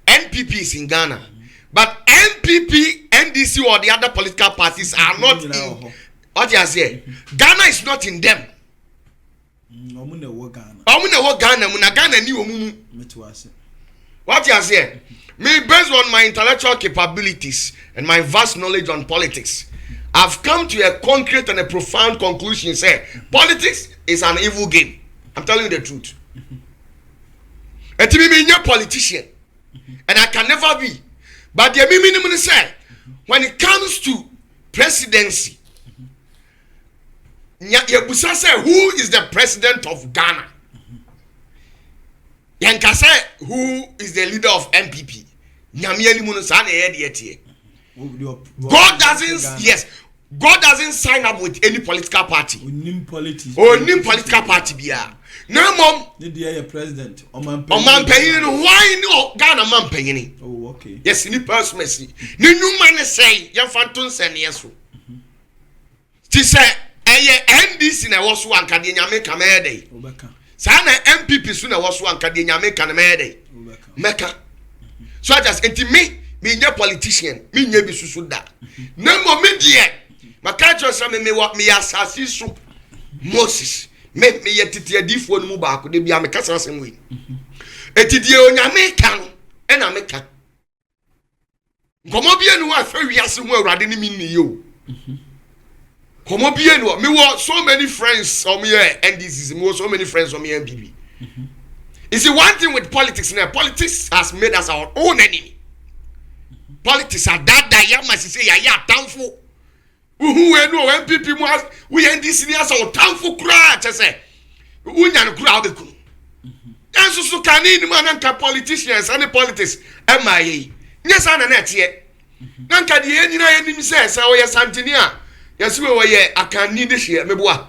NPP is in Ghana. But MPP, NDC, or the other political parties are not in. What you say? Ghana is not in them. What you say? Me, based on my intellectual capabilities and my vast knowledge on politics, I've come to a concrete and a profound conclusion. Say, politics is an evil game. I'm telling you the truth. And to me, you're a politician, and I can never be. But the minimum say, when it comes to presidency, Yabusa say, who is the president of Ghana? Yankasa, who is the leader of MPP? Nyamieli Munusane Ediete. God doesn't sign up with any political party. Onim politics. Onim political party bia. No mom. Did you president? Oman Payini, why no Ghana man Payini? Oh, okay. Yes, ni person mercy. Ni new man say, yan phantom send yesu. Ti say, NDC na was one kadi nyame kamede. Obeka. Sana MPP so na was one kadi nyame kamede. Meka. So just enti me nye politician, me nye bi susu da. Na mo me die. Maka cho say me asasi so Moses. Me yetiti adifo no mu ba ko de bia me kasa asem we. Etidie onyame ka no e na me ka. Komo bie no wa fa wiase mu awrade ni minni yo. Komo bie no me wo so many friends on me NDC, me so many friends on me MPP. You see one thing with politics now, politics has made us our own enemy. Politics are that yama say ya tamfo. Who no MPP mu we NDC ni as our tamfo kra say. Unya no kra obeku. Yanso so kanini man anka politicians and politics MIA. Nyesa na net ye. Nanka de enyina yenim say o ye santinia. Yes we ye akani de hye meboa.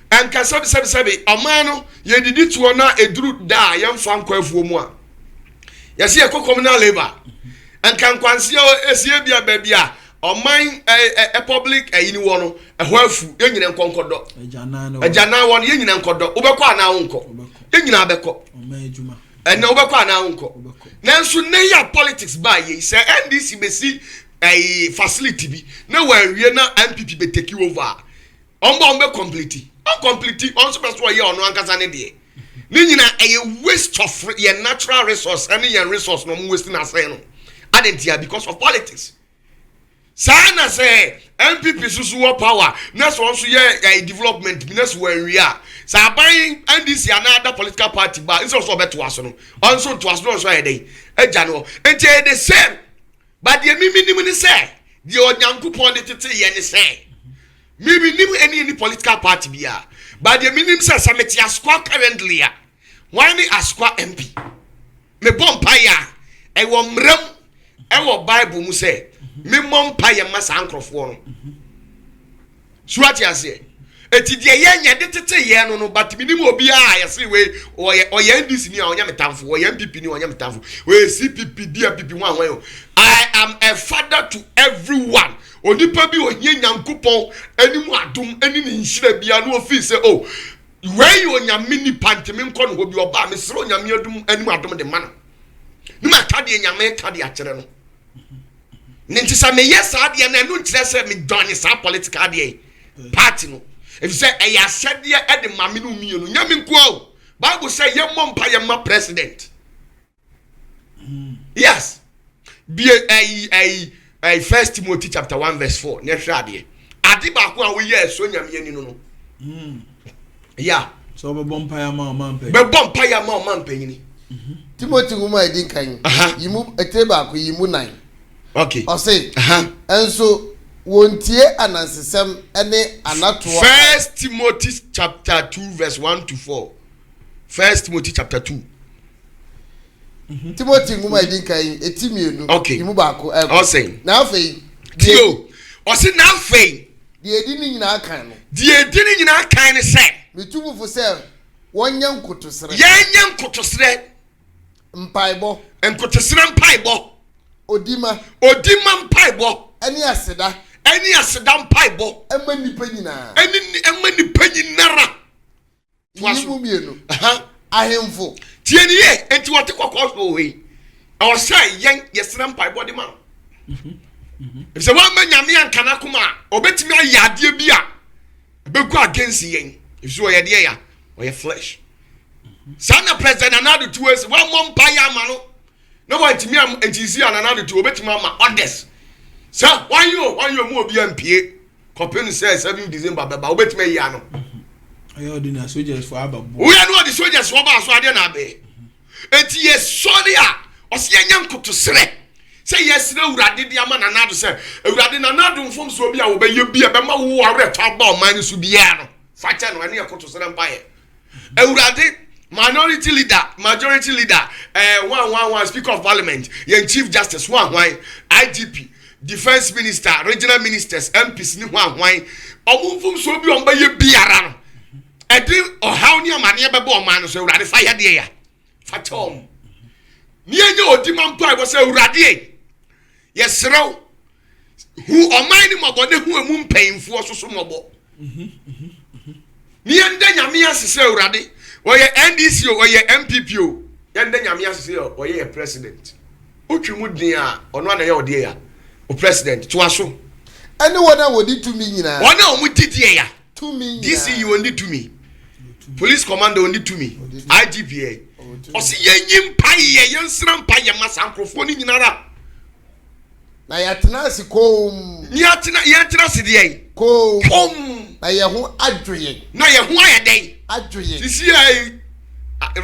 Anka sabi amano ye didi to na eduru da yemfa nkwafuo mu a. Yes ye communal labor. Anka nkwanse esie bia ba bia oman public yini wono ehwafu yenyina nkonkodo. Ejana won yenyina nkodo. Ubekọ ana wonko. Yenyina abekọ. Omejuma. Na ubekọ ana wonko. Nanso ne ya politics ba ye say NDC besi facility bi na wawie na MPP be take over. Ombe complete. Complete on so person ye ono ankasa ne de. Ni nyina waste of your natural resource and your resource no waste na say no. Adentia because of politics. Sana say MPP susu power na so ye development business we are. Sa buying NDC another political party ba inso so beto aso no. Onso to aso no so ye dey. Eja no. Enti the same. But the mimi ni say the onyankopon de tete ye ni say. Mimi ni any political party bia. But the minimum say sameti askwa currently ya. Why ni askwa MP? Me bompaya e wo mram e wo Bible mu say me mompaya masa ankrofo no. Suati ase. Eti de ye nya de tete ye no but minimum obi a ye say we oye NDC ni a onya metamfo, oye MPP ni onya metamfo. We CPP DPP wan wan. I am a father to everyone. Onipa bi ohie nyankopon animu adom ani ni nhira bia no ofi se oh where you onyame ni panteme nko no obi oba me sro onyame adum animu adom de man ni ma ka de nyame ka de akere no nti sa me yes ade na no ntire se me doni sa political ade party no if say e ya sede e de mame no mienu nyame nko o Bible say ye mompa ye ma president yes be First Timothy chapter 1 verse 4. Nehwade. Ade ba ko a wo ye so nyame ani no no. Yeah. So be bompaya ma man pe. Be bompaya ma man pe ni. Timothy nguma edin kan. Yimu eteba ko yimu 9. Okay. O say. Enso wontie anansesem ene anatoa. First Timothy chapter 2 verse 1 to 4. First Timothy chapter 2. Timothy nguma edin kan etimienu yimu ba ko o say na afei dio o say na afei die edin nyina kan no die edin nyina kan ne say metumufu say wonnya nkotosere yenya nkotosere mpaibo mpaibo odima mpaibo ani aseda mpaibo emma nipa nyina emma nipa nyinara yimu mienu ahemfo tieni ye enti wote kwakwa so we o say yen yesra mpaibo de ma if say one man nyame ankana kuma obetimi ayade bi a beku against yen if so ye de ya o ye flesh sana president another two ways one more mpaya ma no want me enti si another two obetimi ma orders so why you mu obi ampie kopenu say 7 December baba obetimi ya no ayo di na soldiers for ababo we are no the soldiers for ba so ade na be enti ye soria o se nya nkoto sere say yes na urade di ama na nado say urade na nado mfom so obi a wo be ye bi e be ma wo awre to aba o man so bia no fa cha no ane yakoto sere mpaye urade majority leader, 111 Speaker of Parliament, yen Chief Justice, IGP, Defense Minister, Regional Ministers, MPs, ni one. Omufum so bi omba ye biara no. Edi ohaw ni amane bebo oman so urade fire de ya. Fatom. Ni enye odima mpo I was urade. Yesrew. Hu oman ni mabode hu emu mpanyimfo so mobo. Ni ende nyame asese urade. Oye NDC oye MPP o. Ende nyame asese oye president. Otwimu din a ono na ye ode ya. O president to aso. Anyone that would to me, Nina. One of them did here. To me. DC you only to me. Police commander only to me. IGPA. O si yen pay yen sram pay masankrofoni nyinara. Na yatena si kom. Yatena si dey. Kom. Kom. Na ye ho adweye. Na ye ho ayedey. Adweye. DC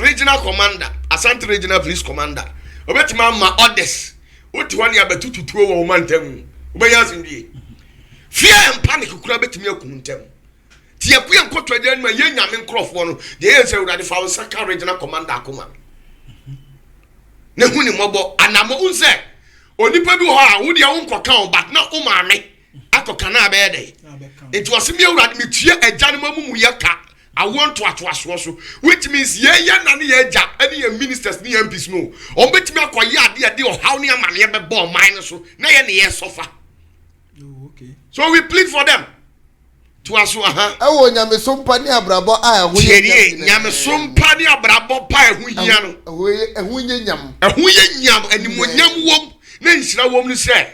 regional commander, Asante regional police commander. Obetima ma orders. Oti one ya betututuo wo mantam. Obeyansin die. Fear and panic kura betimi akuntem. Ti yakuya nkotwa de anuma ye nyame nkrofo no de ye nse urade fa saka regional commander akoma. Ne huni mobo anamo unse onipa bi ho a wo de wo nkoka o but na o maame akoka na be dey. It was me urade metua agya no mamu ye ka awon to atoaso so which means ye na ne ye agya ani ye ministers ni MPs no o betimi akoye ade o haw ne amane ye be bo man so na ye ne ye sofa. So we plead for them. To us, oh, Nyamesompa ni abrabo a huye Nyamesompa ni abrabo pa huye no. Huye nyam. Huye nyam animonyam wom na nsira wom ni say,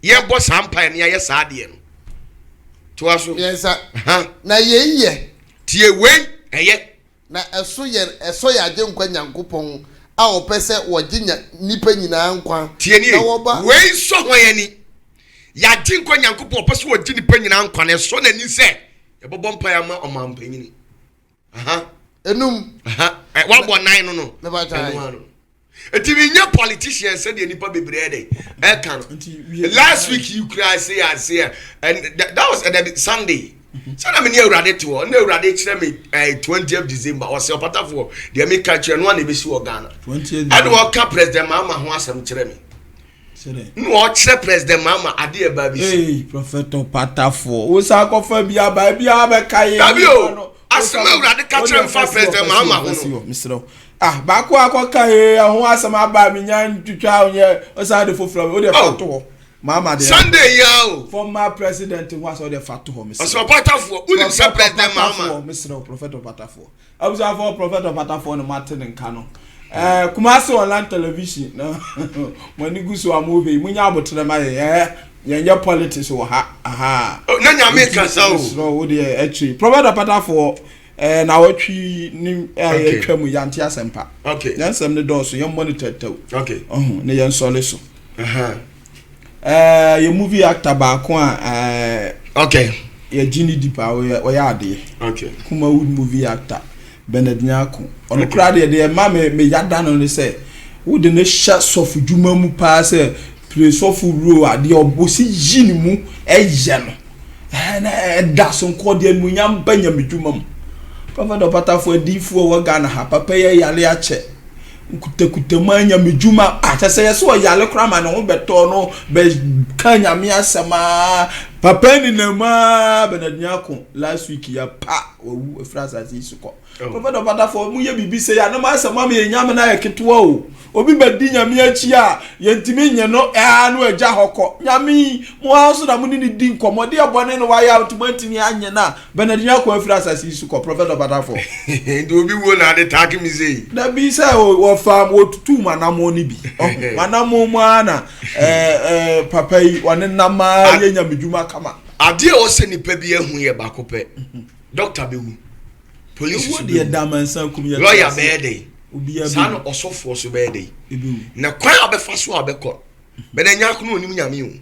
ye bo sampa ni ye sa de no. To us, yes sir. Na ye tie we eye. Na eso ye agye nkwa Nyankopon a opese wo ginya nipa nyina nkwa. Tie ni we so hwan ani. Ya jinko Nyankopon opese wo gini pa nyina nkwa na so na ni se ye bobo mpa ya ma omampanyini. Enum. Wa bo nine no. Never time. Eti we nya politicians said the nipa bebre dey. Last week you cry say and that was Sunday. So na me near urade to o na urade kire me 20th December o se opata for the me catch no na be si o Ghana. 20th. And wo ka president mama ho asem kire me. No kire president mama ade e ba bi. Hey prophet Opatafo. Wo sa kofa bia ba kai. Dabio. Asem urade ka kire mfa president mama ho no. Mr. Baako akoka ho asem aba mi nya ntwitwa onye o sa de foforo o de fato ho. Mama de Sunday yo. Former president was all the fato ho Mr. Oso Opatafo, uni se president mama. Mr. Prophet Opatafo. Abuza for Prophet Opatafo no Martin nka no. Kumasi online television no. Mani gusu amobe munya abotre ma ye politics wo ha. Na nyame kasa o. So wo de actually Prophet Opatafo na watwi ni atwam yanti asempa. Okay. Yansem ne doso ye monitor taw. Okay. Ne ye nsole so. Ye movie actor ba ko okay. Ye Gini Deepa o ya ade. Okay. Kuma wood movie actor Bernard Nyako. Ono kra de ma me yada no ne say wo de ne sha sofu djuma mu pa say play sofu ro ade obosi yini mu eye no. Na da so nko de munyam banya medjuma mu. Prophet Opatafo adifo wo Ghana ha papa ye yale ache. Nkutakuta manya medjuma atase ye so yale kra ma no ho beto no be kanya me asema papa ni na ma Bernard Nyako last week ya pa owu efrasa azisuko. Prophet Opatafo mu ye bibi se ya na ma asema me nyame na yeketo o obi badi nyame achi a yentimi nye no no agya hokọ nyame mo aso na mo ni di nkomode ebone no waya automatically anye na Bernard Nyako efrasa azisuko Prophet Opatafo ndi obi wo na de take me say na bi say wo fa wo tutu manamo ni bi manamo mu ana papa yi wone nama ye nyamedwuma kama ade o se nipa bi ehun ye bakope doctor bewu police wo de damansan kum ye lawyer be dey obi ya san osofo so be dey na kwan obefa so abekọ Bernard Nyako no onim nyame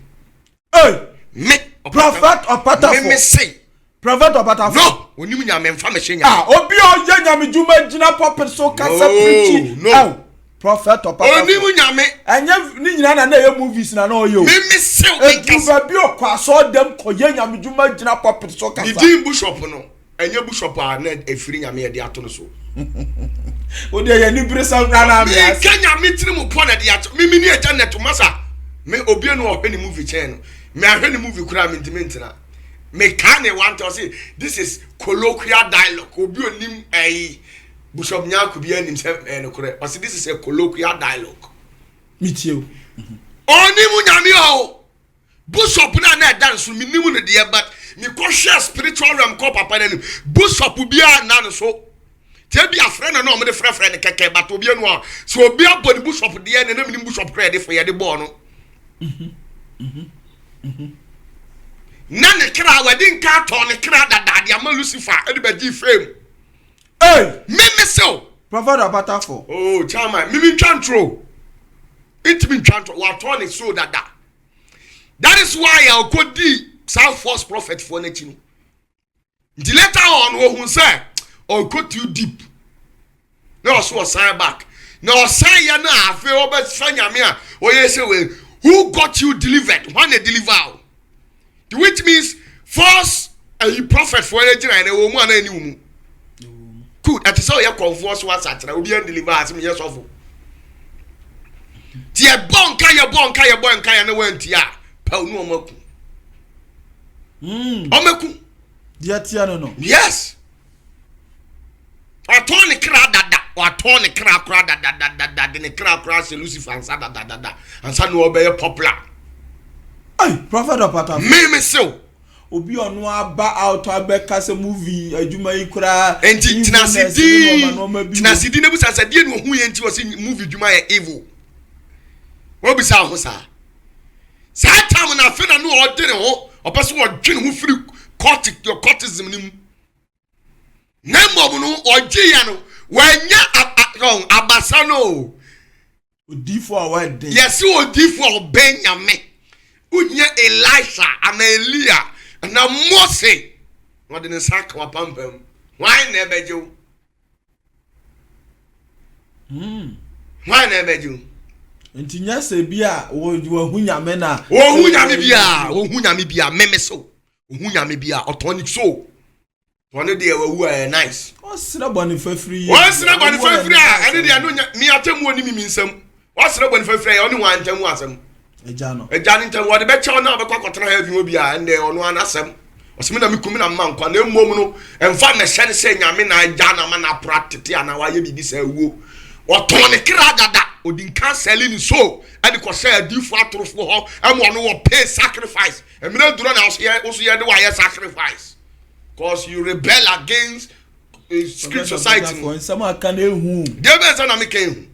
o me Prophet Opatafo me say Prophet Opatafo no onim nyame mfa me hye nyame obi o ye nyamedwuma gina pulpit so kasa preach no Prophet Opatafo onim nyame anya ni nyina na ye movies na o yo me say o kasa bi o kwaso dem ko ye nyamedwuma gina pulpit so kasa di bishop no enye bishop a na efiri nyame ye de ato no so O de ye ni bresa na me as Kenya mitri mu pon na de ato me ni agya net masa me obi no o hwe ni movie chain me ahwe ni movie kura me ntimentina me can want to say this is colloquial dialogue obi onim Bishop Nyaku bi anim se no kure o say this is a colloquial dialogue mitio oni mu nyame o Bishop na dance me nimu no de but me ko share spiritual realm ko papa na Bishop bia na no so te bia friend na o me de friend keke but obi no so obi abodi Bishop de na me Bishop credit for ye de ball no na ne kra wedding ka to ne kra dada de ama Lucifer e de be gi frame me so prophet Apata for oh chama me twantro it mean twantro wa to ne so dada. That is why I could be South Force prophet for nature. The later on, who say, or go too deep. No, so sign back. No, say ya na, I feel over Sanyamia, or yes, who got you delivered? When they deliver. Which means force a prophet for nature and a woman any good. That is how you conforce what's at the Obian delivers me, yes, of Tia bonka, your bonka, and went ya. No omeku. Omeku. Dia tia no. Yes. Atoni kra dada. Atoni kra dada. De ne kra se Lucifer ansa dada. Ansa no obey popular. Ay, prophet Apata. Me so. Obi onu aba out abeka se movie adwuma yi kra. Enti tinasidi ne busa se die no hu ye enti wose movie dwuma ye evil. Wo bisa ho sa. Satam na fe na no odere ho opeso odwene ho firi cortism nim nemo no ogiya no wanya abasa no odifo awade yes odifo Benjamin unya Elisha ana Elia na Mose wode ne saka wapampam why na ebejo why na ebejo enti nyase bia wo hunyame na wo hunyame bia meme so hunyame bia otonic so one dey wawu nice o sira boni fafiri ane dey no mi atemu oni mi nsam o sira boni fafiri oni wan ntamu asem eja no ntam wo de be chew na be kwakotena ha bi obi a ande ono anasem osemi na mikumi na man kwa na mmom no emfa me hye se nyame na eja na ma na pratete ana wa ye bibi sa wuo otonic radada odin canceling so and ko say difu atrofo ho am one wo pay sacrifice emina duro na also ye de why sacrifice cause you rebel against script society for some can ehu dey be say na me can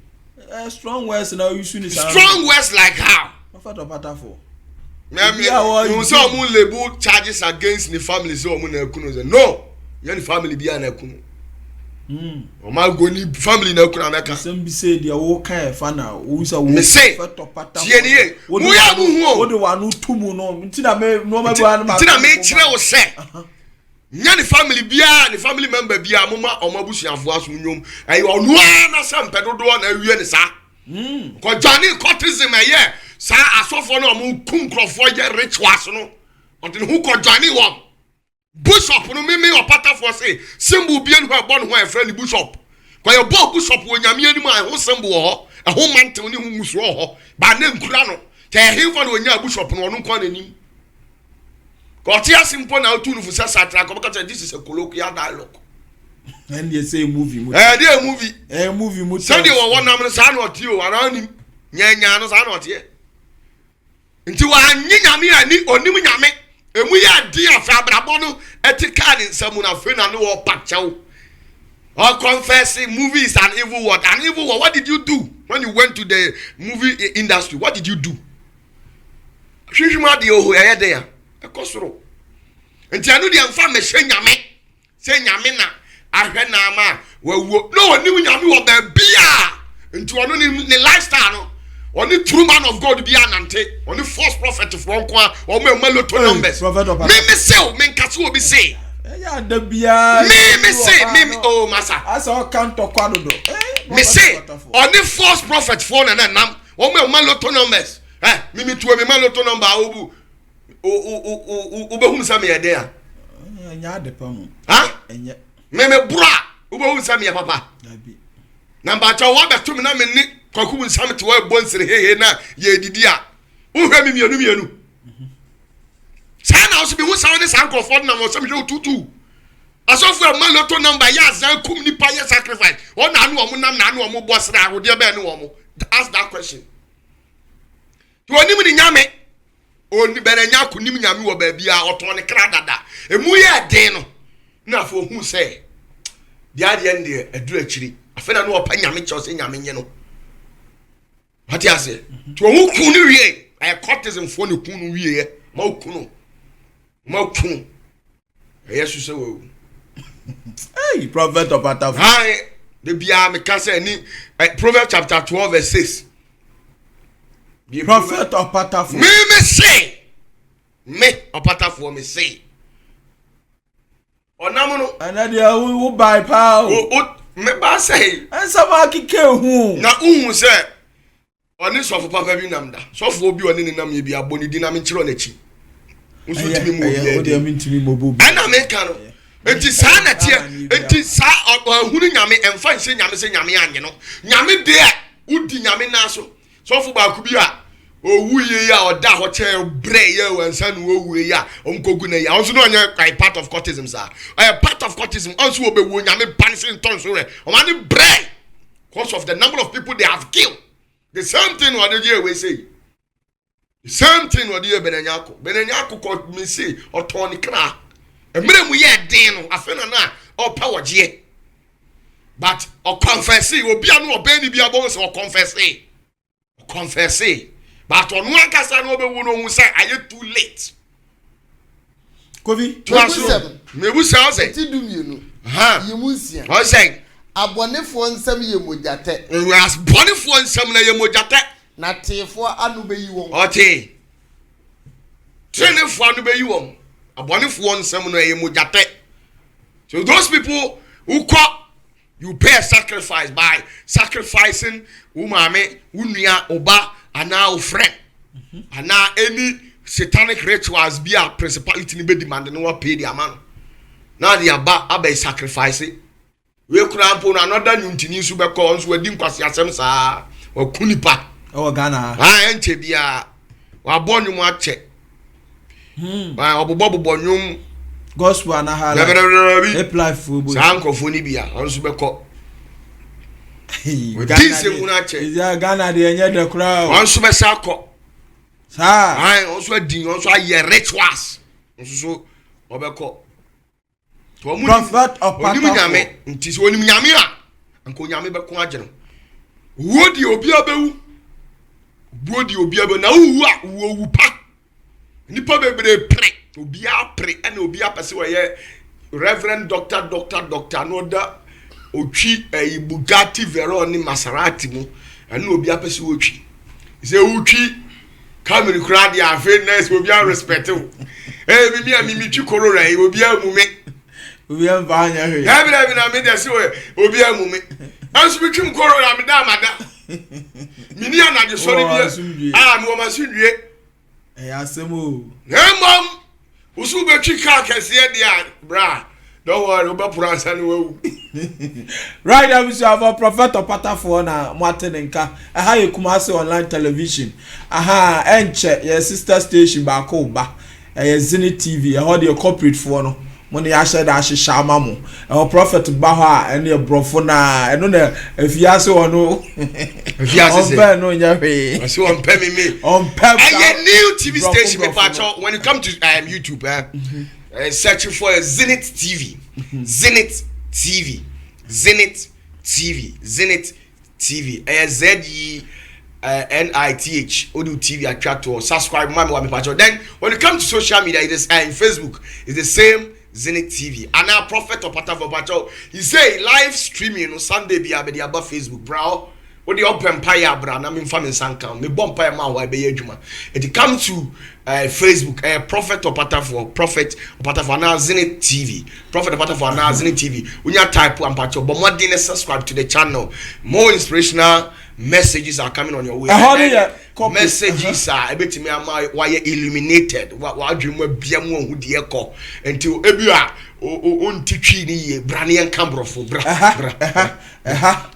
strong words na you should strong words like how prophet Apata for you say omu label charges against the family so omu na ekunu say no you the family bia na ekunu o ma go ni family na ekunu na ka some be say dia wo kan fa na wo say wo prophet Apata tie ni wo ya bu hu wo de wa no tumu no ntina me no ma bua na ntina me kire wo say nya ni family bia ni family member bia moma omabusuafo aso nyom ayi onu na sampe dodo na awie ni sa ko jani cortism eye sa asofo na omu kunkrofo ye rituals no ontin hu ko jani wo bishop no me Apata for say symbol bia no abon ho e friend bishop ko ye bo bishop wo nyame ani ma ho symbol ho e ho mantel ni hu muso ho ba na nkura no te hemfa na onya bishop no ono kwa nanim ko tia simple na otu no fu satra ko because this is a colloquial dialogue and they say movie dey movie movie say dey wo nam no sa na oti o ara nim nyanya no sa na oti nti wa nyi nyame ani onim nyame emu ya di afa brabo no ethical nsam na fe na no wo pachaw or confessing movie is an evil word. An evil word. What did you do when you went to the movie industry? What did you do? Shishima di oho ya there. Ekosoro. Enti anu di amfa me hwe nyame. Se nyame na ahwe na ama wawo. No oni nyame wo ba bia. Enti ono ni lifestyle no. Oni true man of God bia nante. Oni false prophet for nko o me loto numbers. Me say me nkase obi say. Ya da bia. Me say me oh masa. Asa o kan to kwadodo. Me say oni false prophet for na nam. O me loto numbers. Me tuwe me loto number obu. Ubehum sa me yede a enya de pamu ha enye me bra ubo unsam ya papa number 2 wa beto me na me ni kwaku unsam te wa bonsere hehe na ye didi a uhwe me mienu sana oso bi hunsa ne sankofo na mo so me tutu asofu e maloto number ya zan kum ni pa ye sacrifice o na anu o nam na anu o mo bosra ahode be ne wo mo ask that question to oni mu ni nyame oni bere nya kunim nyame wo ba bia oton ne kra dada emu ye den no na fo hu se dia de aduru akiri afena no opa nyame che o se nyame nye no hati ase to hu kun ni wie ay cortism fo ne kun no wie ma kun yesu se wo hey prophet of Ataf hi the bia me ka say ni Proverbs chapter 12 verse 6 prophet of Ataf me say me opatafo me say onam no ana dia wo buy pa o me ba say ansa ma kike hu na hu say oni sofo papa bi namda sofo obi oni ni nam ye bi aboni di na me kire na chi usu timi mo ye o de mi ntimi mo bo ana me ka no enti sa na tie enti sa hunu nyame emfa nse nyame se nyame anye no nyame de a udi nyame na sofo ba ku bi a owuye ya oda ho che bre ya wansa no owuye ya onkogu na ya onso no onye part of cultism sir part of cultism onso obewu nyame banishing tons so o man bre because of the number of people they have killed the same thing what they we say the same thing what they benanyako ko me say oton ni kra emre mu ye den no afena na o power je but o confess obi anu obani bi abo so o confess but on one kasa no obewu no hu say are too late Kofi mebu say ti dumienu yimusia o say abonefo nsam ye mojate as bonefo nsam na ye mojate na tefo anu beyi won ote trenefo anu beyi won abonefo nsam na ye mojate so those people who call you pay a sacrifice by sacrificing umame unua oba ana o friend ana any satanic rituals be a principality ni be demand no pay the amount na the aba sacrifice we kura mpo na another nyuntini su be ko nso wadi nkwase asem saa wa kunipa o Ghana enche bia wa bonyu mu ache ba obobo nyum gospel ana hala apply for bo sankofo ni bia nso be ko Ghana mu na che Ghana de enye de kura nso be sako sa nso adin nso aye rituals nso so obeko prophet of nyame nti so onim nyame a anko nyame be ko agye no wodi obi abewu bodi obi abe na wu a wu pa nipa bebre pre obi a pre and obi apese we ye reverend doctor no da otwi Bugatti Veyron ni Maserati mu and obi apese we otwi se otwi Camry kra dia afa nice obi a respect o mi twi korora obi amume obi an ba anya he ya bi na me dey say obi amume anso bi twim koro na me da amada mini anaje sori bi me wo masundue asemo nemam usu be twi ka kese dia bra don't worry oba pransa no wu right now we have prophet of Ataf na Martinenka aha ye Kumasi online television aha enche your sister station ba ko ba Zenith TV how the corporate for no money ashe da ashe shama mo prophet ba ha ene brofo na eno na afiase wono afiase se on no nya hwe so on pay me on pay a new TV station me patch when you come to YouTube search for Zenith TV Zenith TV Zenith TV ZENITH Odu TV attract or subscribe mama patch then when you come to social media it is in Facebook it's the same Zenith TV and our prophet of Ataf he say live streaming on Sunday be above Facebook bro what the open empire bra na me family sanka me bompa ma wa be adwuma it come to Facebook prophet of Ataf na Zenith TV prophet of Ataf na Zenith TV when you type and patch but more than subscribe to the channel more inspirational messages are coming on your way messages are betimi ama why illuminated wa dream bia mu hu de ekọ until ebia on titwi ni ye branian cambrofo bra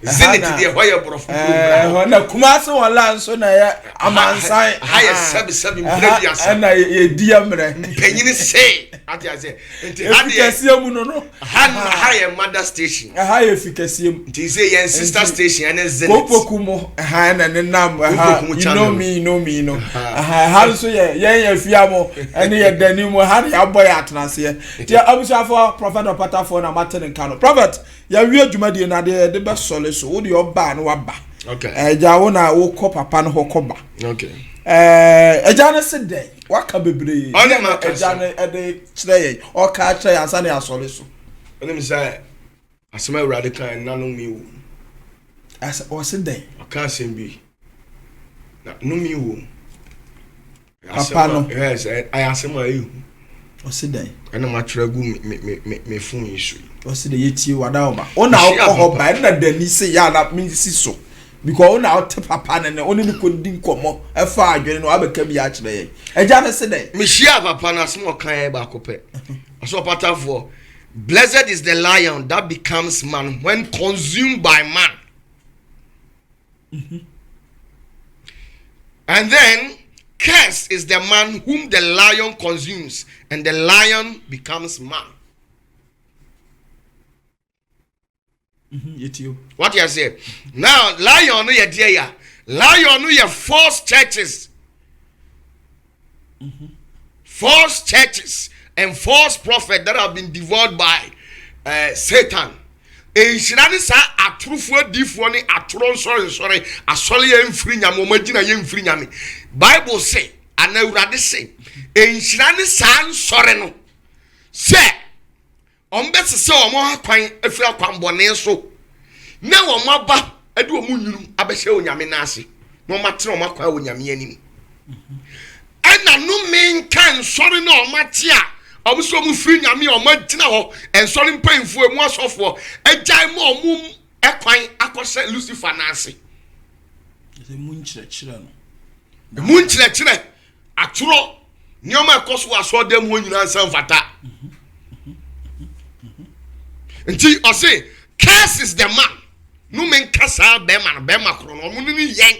zenit de hoye brofo bra na kumase wala nso na ya amansan haya sabi previous na ye di amre penyini say ati ase nti efikasie mu no haya mother station haya efikasie mu nti say yen sister station ene zenit kopoku mu na ne nam you know me ha so ye fiamo ene ye dani mu ha ya boy atenase ti abusafo prophet opatafo na maten kano prophet ya wi adwumade na de be sole so wo de oba na waba okay eja wo na wo ko papa no hokoba okay eja na se den waka bebre eja na de kire ye o ka kire ansa na asole so let me say asema radical na no mi wo as o se den o ka sembi na no mi wo papa no yes I asema you o se den ana matragu me fun yisu o se de yetie wada oba ona okoba na dani se ya na mi si so because ona o te papa na ne oni ni ko di nkomo e fa adwene no abeka bi a kire ye eja na se den me shia papa na asema kan e ba kope aso patafo blessed is the lion that becomes man when consumed by man. And then cursed is the man whom the lion consumes, and the lion becomes man. What you say? Now, lion no ye lion no ye false churches. False churches and false prophets that have been devoured by Satan. Enshirani sa atrufo difo ni atron sorry asole ye mfiri nyame o magina ye mfiri nyame Bible say anawurade say enshirani sa nsore no se ombese se omo akwan afiri akwan bone so na wo maba ade omu nyuru abehye onyame na ase no matre omo akwan onyame anim ana no men kan sore na omate a omuso mu free nyame o magina ho ensori mpanfo emu asofo agyan mo omum ekwan akose Lucifer na ase mu nkyerɛkyerɛ no mu nkyerɛkyerɛ atoro nyoma ekoso aso dem ho nyina nsan fata nti o say curse is the man no men kasa be man kro no omu ni yen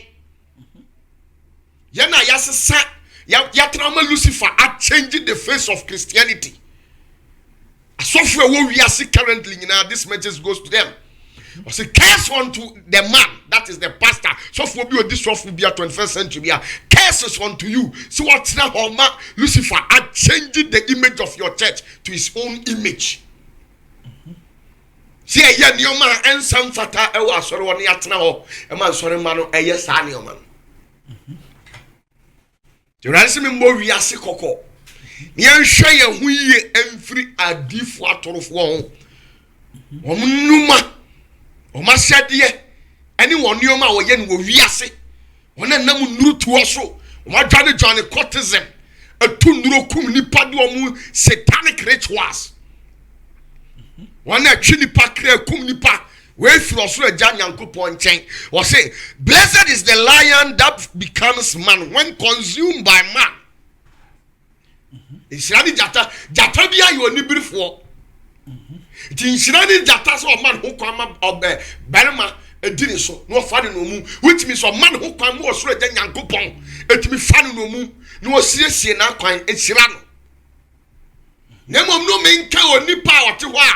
yana yasesa ya trauma Lucifer are changing the face of Christianity. A software we are see currently now, this message goes to them. I say, curse unto the man, that is the pastor. Software be this software be a 21st century. Curses unto you. So what's now, Lucifer are changing the image of your church to his own image. See, a young man and some fata, I was sorry one yatna, a man sorry man, a yes, man. The ransom in more yasi koko. Yan share hu ye emfiri adifo atorofo ho. Omunuma. Omasade ene wonioma wo ye no wiase. Wona nam nuru tuo so. Omadwane Johnny courtesan. Atu nuru kum nipa de omu satanic rituals. Wona atwi nipa kra kum nipa. We feel so a Nyankopon nchen. We say, blessed is the lion that becomes man when consumed by man. Inshirani jata bia yo ni birifo. Ti inshirani jata so man ho kwama obe berema edini so no fa no mu which means so man ho kwama wo so a Nyankopon etimi fa no mu no osiesie na kwan ehira no. Nemom no menka oni pa wote ho a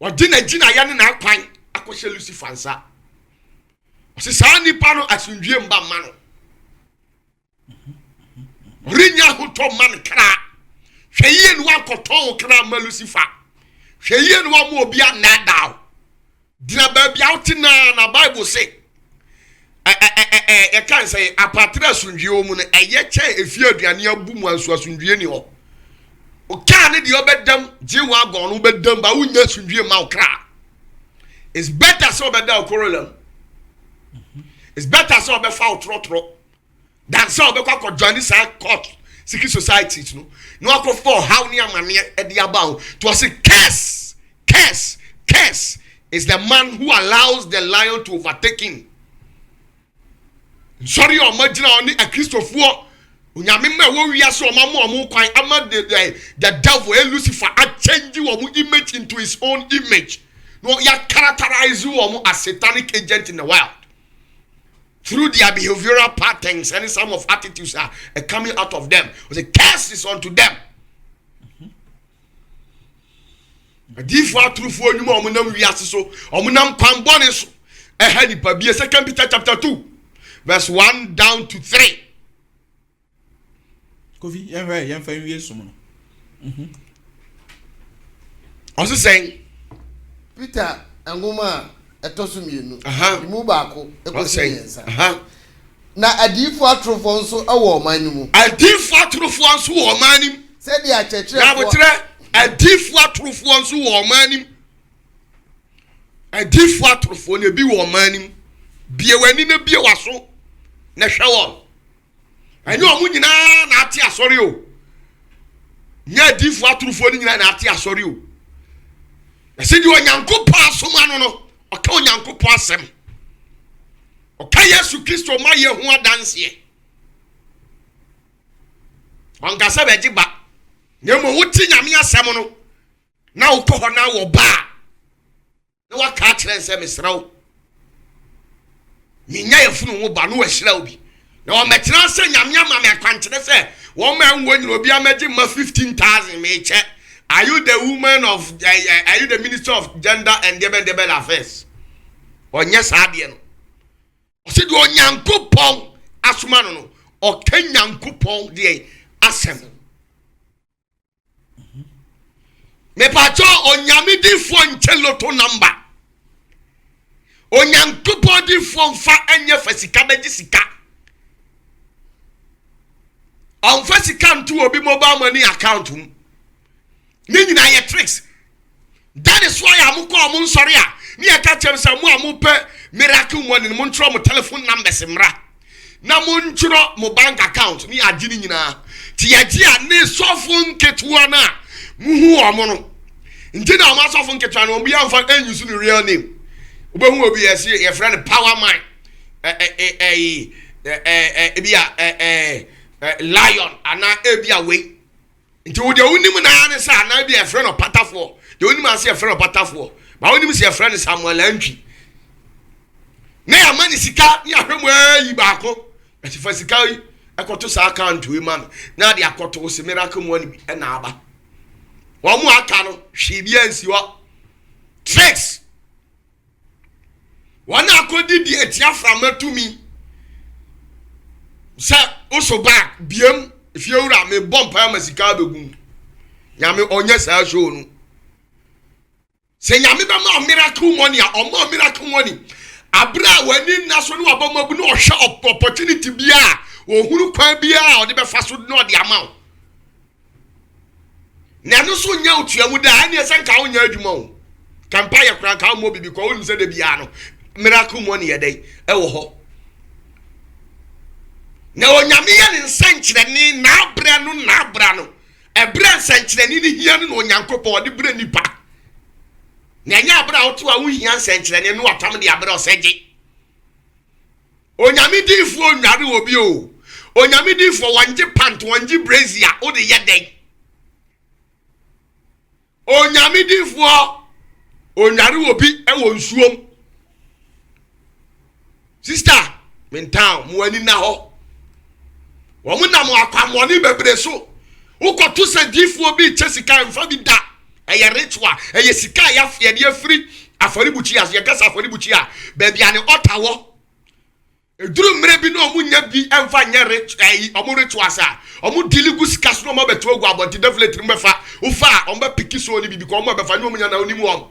Odina jina ya ne na akwan akoshe Lucifer nsa. Ose saa nipa no asundwie mba ma no. Rinya hoto man kra. Hweye no akoton kra ma Lucifer. Hweye no wa mo obi anadaw. Dina ba bia utina na Bible say e kan say apatra asundwie omu no eye che efie aduane abu mu anso asundwie ni ho. O ka ne di obedam jiwa gon no bedam ba unya sundwie ma okra. It's better so obeda okorolam. It's better so obefa otrotro than so obekwa join this court secret society no akofo how ni amane e di aba to say curse is the man who allows the lion to overtake him. Sorry o magina oni a Christopher Unyamima wo wiase omo kwan ama the devil and Lucifer are changing omo image into his own image. No, ya characterize omo as satanic agent in the world. Through their behavioral patterns and some of attitudes are coming out of them. The curse is unto them. Different truthful you omunam wiase so omunam kwan bone so ehani pa bi 2 Peter chapter 2 verse 1 down to 3. Kofi yen fa wiye so mo. Also saying Peter angoma etoso mienu imu baako ekosi yensa na adifo atrofo nso ewo omanim adifo atrofo nso wo omanim se dia chechre na botre adifo atrofo nso wo omanim adifo atrofo na bi wo omanim bie wani na bie waso na hwewon anyo omu nyina na ate asori o nya adifo atrofo ni nyina na ate asori o esidi onyankopɔ asoma no ɔka onyankopɔ asɛm ɔka Yesu Kristo ma ye ho adanse ɔnka sɛ bɛgye ba nyemo wote nyame asɛm no na wokɔ hɔ na wɔ ba na waka kyerɛ nsɛ mesrɛw minya yɛfunu wo ba no wɔhyerɛw bi na ɔmɛtena sɛ nyame ama me akwankyerɛ sɛ wɔn ma nwo nyina obi amagye ma 15,000 me kyɛ. Are you the woman of are you the minister of gender and development affairs? Onye saade no. O se do onyankopon asoma no o kanyankopon de asem. Me pacho onyame di fo ncheloto number. Onyankopon di fo mfa enye fasika beji sika. On fasika ntu obi mobile money account hum. Nini na ye tricks. That is why I'm calling sorry. Ni catch him some more miracle money. Montro mo telephone number simra. Na montro mo bank account. Ni ajini na. Tiagia ne sofun ketuana. Muhu omono. Nti na ma sofun ketuana obi amfa use the real name. Obehu obi yes your friend power mind. Lion ana ebia we. Nti wo de onim na ne sa na be a friend of Patafo. De onim ase a friend of Patafo. Ba onim se a friend Samuel Antwi. Na ya mani sika ni ahwemu yi baako. Ati fa sika yi ekoto sa account we man. Na de akoto se miracle money bi na aba. Wo mu aka no hwe bia nsi wo. Tricks. Wana akodi di etia framatumi. Sa oso back biem. If you are me bomb masika begum. Nyame onye sa show no. Se nyame be ma miracle money or more miracle money. Abra wani na so no aboma bu no hwe opportunity bia ohuru kwan bia o de be fa so no de amount. Na no so nya otuamu da ani esen ka onya adwuma o. Kampanya kran ka mo bibi ko wonu se de bia no. Miracle money ye dey e wo ho. Na onyame ye ne nsankyereni na abra no ebra nsankyereni ni hia no onyankopɔ de bra nipa na nya abra woto a wo hia nsankyereni no watam de abra osege onyame difo onware obi o onyame difo wanje pant wanje brazier o de yeden onyame difo onware obi e wo nsuom sister mentan mo ani na ho Womuna mo akwamoni bebre so. Ukotu se difo bi chesika mfa bi da. Eye ritual, eye sika ya fie de afri aforibuchi as ye kasa aforibuchi a baabi ane otawo. Eduru mre bi no omunya bi emfa nya omu ritual sa. Omu diligu sika so no mo beto ogu abonti definitely mbefa. Ufa omba piki so ni bi ko mo befa ni omunya na onimu om.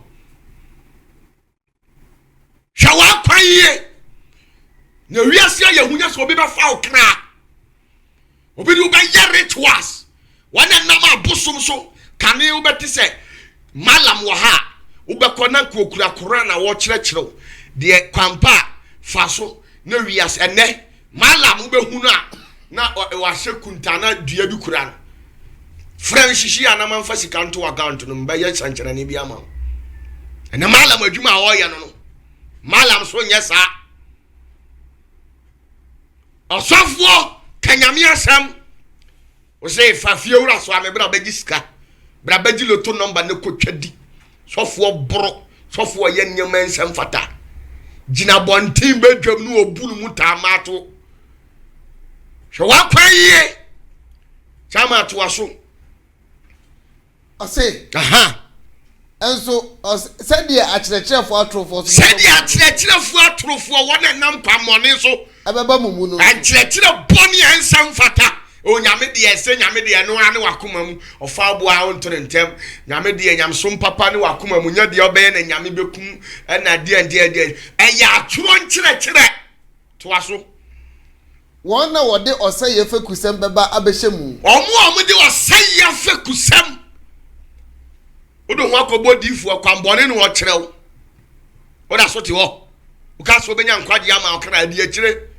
Shawa kwaye. Na wiase ya hunya so bi befa okra. Obi du ba yere twas wana nam abosom so kane wo beti se malam wo ha wo be kona kokura kora na wo kyerɛkyerɛw de kwampa fa so na wias ene malam wo be hunu a na wa hye kuntana dua bi kura no franchishi ana manfa sika nto account no mba ye sankyerɛ ne bi ama ene malam adwuma a wo ye no malam so nyɛ sa osofo kanyame asam o say fa fie wura so ame bra bagi sika bra bagi loto number ne kotwadi sofo boro sofo ye nyama nsem fata gina bontin bedwam no obunu mu tamato hwe wakwaye chama to aso ase aha enso said the akyerɛkyerɛfo atrofo so said the akyerɛkyerɛfo atrofo wona nam kwamone so abeba mumu no akyerɛkyerɛ boni ensam fata o nyame de ese nyame de no ane wakoma mu ofa aboa on to ntem nyame de nyamsom papa ne wakoma mu nya de obeye na nyame bekum na de eya aturo nkyerɛkyerɛ to aso wona wode ɔsɛye fekusɛm beba abɛhyɛ mu ɔmo de ɔsɛye fekusɛm odo ho akɔbɔ difu kwambɔne no ɔkyerɛw oda so te hɔ uka so benya nkwaje ama ɔkra de akyire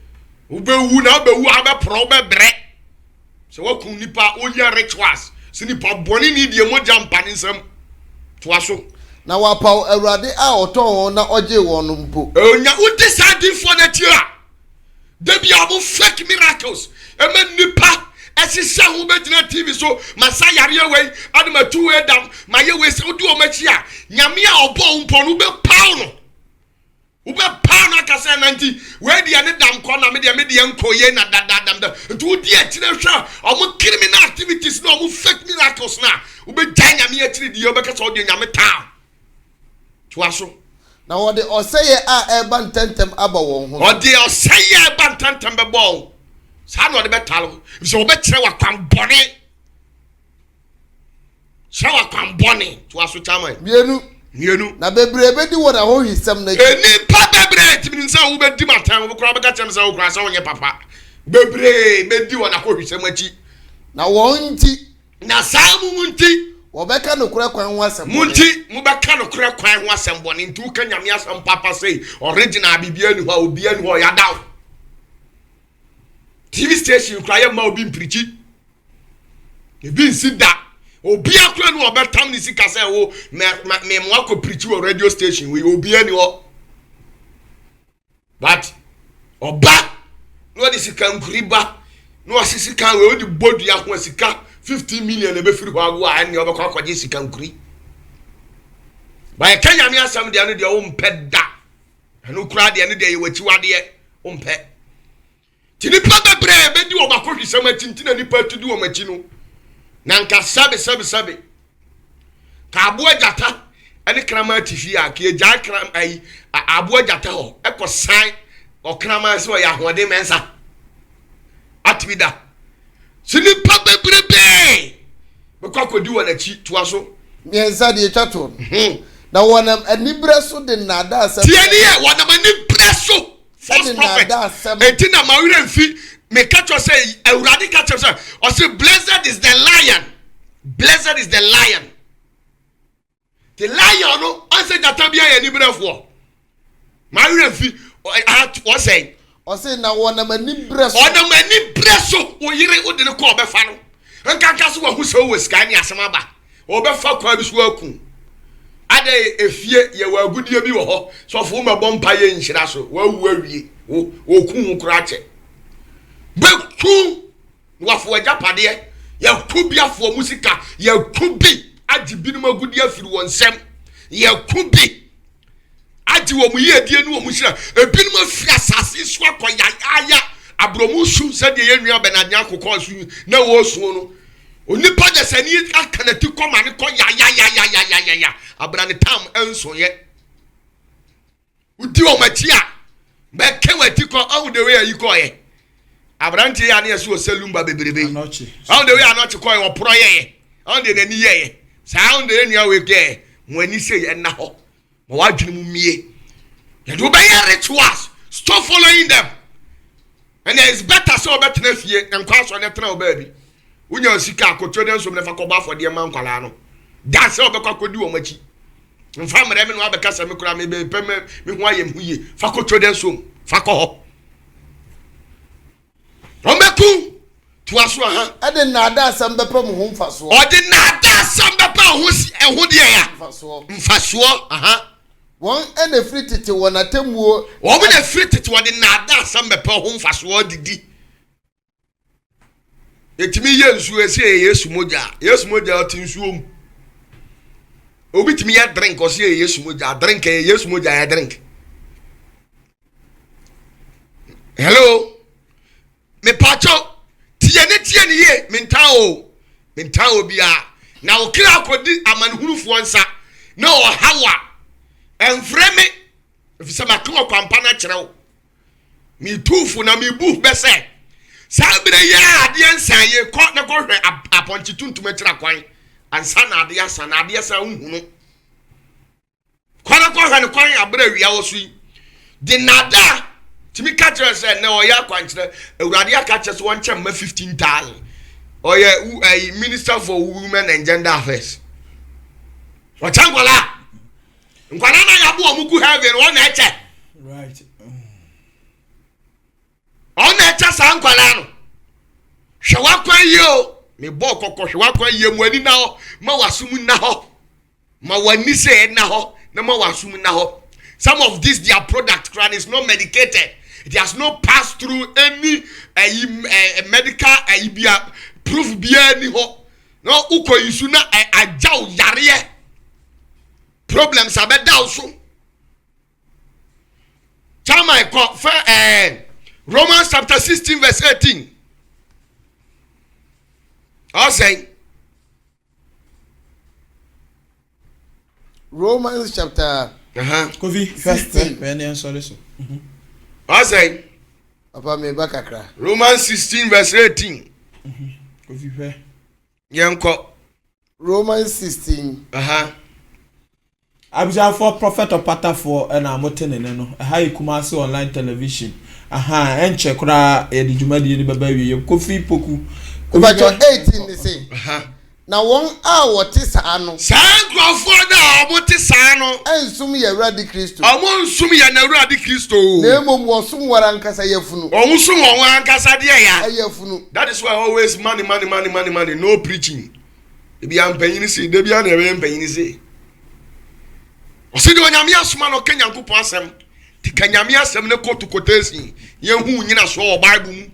ubewu na ubewu abɛpro bɛbrɛ se wakun nipa onya rituals se nipa bɔne ni de mo jampane nsam to aso na wapaw awurade a ɔtɔn na ɔgye wɔn mpo onya udi sadifo na tira debi abo fake miracles ema nipa esisa ho begina TV so masayare away adama two edam maye we se odi o machi a nyame a obo mpo no be paw no ube paw na kasa nanti we dia ne dam ko na me dia nkoye na dadadam da nti odi a kire hwa omo criminal activities no omo fake miracles na ube gya nyame a kire di obekasa odi nyame ta to aso na wode ɔsɛye a ɛba ntentem aba wɔn ho ɔde ɔsɛye ɛba ntentem bɛbɔ saa na ɔde bɛtalo so ɔbɛkyerɛ wakwambɔne kyerɛ wakwambɔne to aso chama mienu na bebrebe di wona ho hisɛm na nipa bebree timi nsa wo bɛdi matan wo kora bɛka kyerɛ nsa wo kora sɛ wonyɛ papa bebree bɛdi wona ho hisɛm akyi na wɔn nti na saa mu nti wɔbɛka no kora kwan ho asɛm munti mu bɛka no kora kwan ho asɛm bɔne nti wo ka nyame asɛm papa sei original bibia ni hɔ obia ni hɔ yadaw TV station kura ye ma obi mprichi ebi nsida obi akura no obetam ni sika say wo me mo akọ preach wo radio station we obi ani ho but oba no di sika nkuriba no asisi kan we odi bodu ya ho sika 15 million e be firi ho ago a ne obekọ akọje sika nkuri ba Kenya mi asam de anu de o mpeda anu kura de anu de ye wachiwade o mpe tini pa bebre be di o makọ hwisam atintina nipa tudi o machi no na nka sabe ka abo agata ene krama tifi a ke ja kram ai abo agata ho ekosan o krama se o ya hode mensa atibida sini pa bebre be akodi wona chi toa so miensa de twato na wona anibra so de nada asem tie ne ye wona manibra so false prophet etina mawire mfi me catch you say awurade catch you say o say blessed is the lion the lion no answer that bia ye anibra fo mawire mfi o say na wona manibra so o yire o de ne ko obefa no nkanka so wahu se o wesika ni asem aba obefa kwa bi so akun ade efie ye wa agudie bi wo ho so fo ma bompa ye nhira so wa wu awie o kun kura che be ku wa fo ajapade ye ku bi afo musika ye ku bi agi bi no agudie afiri won sem ye ku bi agi wo mu ye die no wo mu hira ebi no afiri asase so akoya abromu su se de ye nua benadnya akokọ su na wo su no onipa de sani akanati komane ko ya abrane tam enso ye udi o machi a be kewati ko how the way you ko ye abrante ya na yeso oselumba beberebe how the way anochi ko ye opro ye how the nani ye how the nua we ke mo ani se ye na ho mo wadwene mu mie ye do be rituals stop following them and it's better so better na fie enkwa so na tra o ba bi unya sika akoto den so me fa ko ba for de man kwala no da se obekwa kodi wo machi mfa mre me no abeka se me kura me be pe me ho ayem huye fa koto den so fa ko ho omeku to aso ha ade na ada asam be pam ho mfaso ode na ada asam be pa ho si eho de ya mfaso aha won ene free tete wona temuo wo me na free tete wode na ada asam be pa ho mfaso didi etimi ye nsuo ese Yesu moja oti nsuo mu obi timi ya drink o se Yesu moja drink Yesu moja ya drink. Hello me pacho tie ni ye mentao bia na okira akodi amanhurufo nsa na o hawa enfreme efisa makwa kwampa na kyerɛw mi tufu na mi bu bese sabre ya ade nsa ye ko na ko hwe aponchi tuntum akira kwan ansa na ade asa unhunu kwana ko hwe ne kwan abra wia wo so di nada timi ka kyerɛ sɛ na o ya kwan kyerɛ awurade aka kyerɛ so won kyɛ ma 15,000 or a minister for women and gender affairs. Wachangwala. Nkwana na yabu omuku heaven one eche. Right. On eche sa nkwala no. Hwewa kwan yi o, me bo kokko hwewa kwan yi mu ani na ho, ma wasum na ho. Ma wani se na ho, na ma wasum na ho. Some of this their product crown is not medicated. It has not passed through any medical proof bia ni ho no uko yisu na ajaw yare problems abeda so chama ko Romans chapter 16 verse 18 I say Romans chapter Kofi first when sorry so I say Papa me bakakra Romans 16 verse 18 Kofi fe yanko Romans 16 Abja for prophet or patter for an amotene no ha Kumasi online television enche kura e di jumadi ni baba wi Kofi poku Kofi 18 they say na won a wote saa no sankrofo na omote saa no ensum ye Awurade Kristo nsum ye na Awurade Kristo na emom wosum wara nkasa yefunu sum won ankasa de ya yefunu. That is why always money no preaching e bi ampanyin si de bia na e ampanyin si o se de onyame asoma no kenya nkopon asem ti kanyame asem ne kotu kotesi ye hu nyina so o Bible mu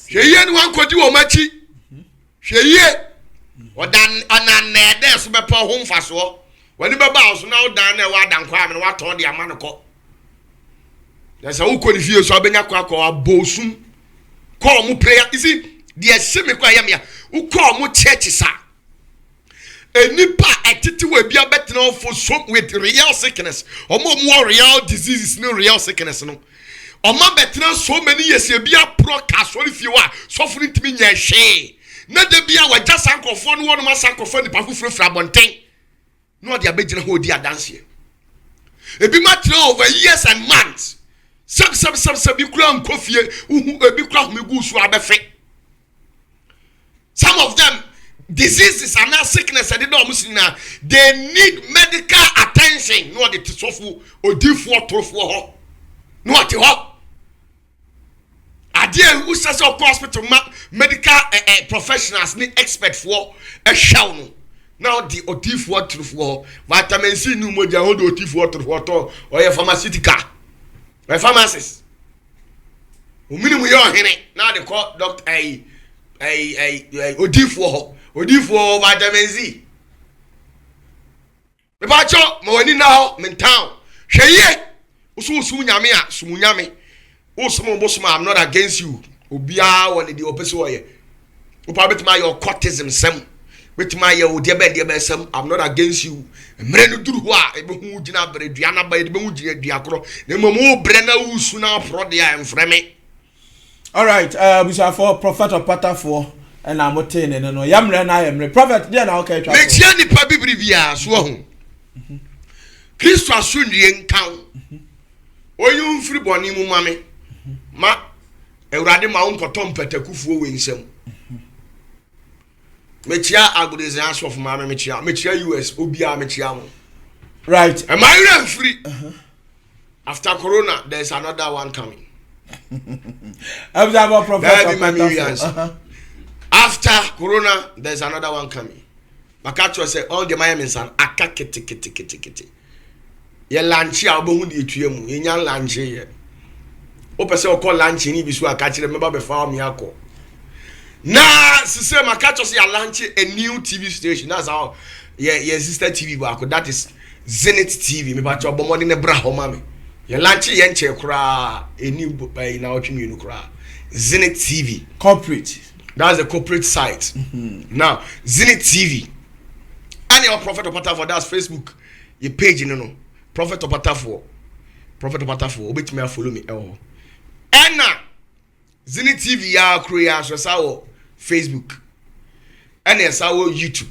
ye ni wan kodi wo machi hweye odan anane de so bepa ho mfaso wani beba so na odan na wa dan kwa me wa ton de amanko there's a ukoni fie so abenya kwa abosum call mu prayer you see the same kwa yamia ukọ mu church sa enipa etiti we bia betena for so with real sickness omo real diseases no real sickness no Oma betena so many years e bia pro kasori fie wa so furu ntimi nya hwe na de bia wa jasa nkofo no wonu masankofo ni pafufuru fra bonten no de abegina ho di adanse ebi matra over years and months sab bi kura nkofie uhu ebi kura homegu so abefe some of them diseases and sickness and they need medical attention no de tisofu odifo otorofo ho no ati ho adie who says of hospital medical professionals need expert for a show no now the odifo otorofo vitamin C no moja ho de odifo otorofo to or your pharmaceutical my pharmacist minimum yo hene now they call doctor odifo vitamin C me ba cho ma wani na ho mentan hweye usu nyame a sumu nyame usumu bosuma I'm not against you obia woni de opeso oye opa betima your cortism sem betima ye odi be sem I'm not against you mre no duru ho a ebe hu gina bere dua na ba ebe hu gina dua koro na momo bre na usu na pro de a enfreme. All right, we shall for prophet or patter for and I'm obtain and no yamre na yamre prophet there na okay try. Me tia ni pa bibiri bia so ho. Kristo asundie nkan. Oyun firi boni mu mame. Ma Ewurade ma wonkoto mpatakufuo we nsam. Me tia agudeze aso of mame me tia US obia me tia mo. Right. Am I free? After corona there's another one coming. After corona there's another one coming. Makacho say all the Miami san aka kiti ye lanchi abohu de etuemu ye nya lanchi ye pese o call lunch ni bi so aka kire me ba be fa me akọ na sise ma catch us ya launch a new TV station. That's how yeah sister TV ba that is Zenith TV. Me ba cho bomo ne bra ho ma me ya launch ye nche kra a new na otwemi nu kra Zenith TV corporate. That's the corporate site. Now Zenith TV and your Prophet Opatafo, that's Facebook your page no Prophet Opatafo obet me follow me and now Zenith TV ya create so sawo Facebook and yes our YouTube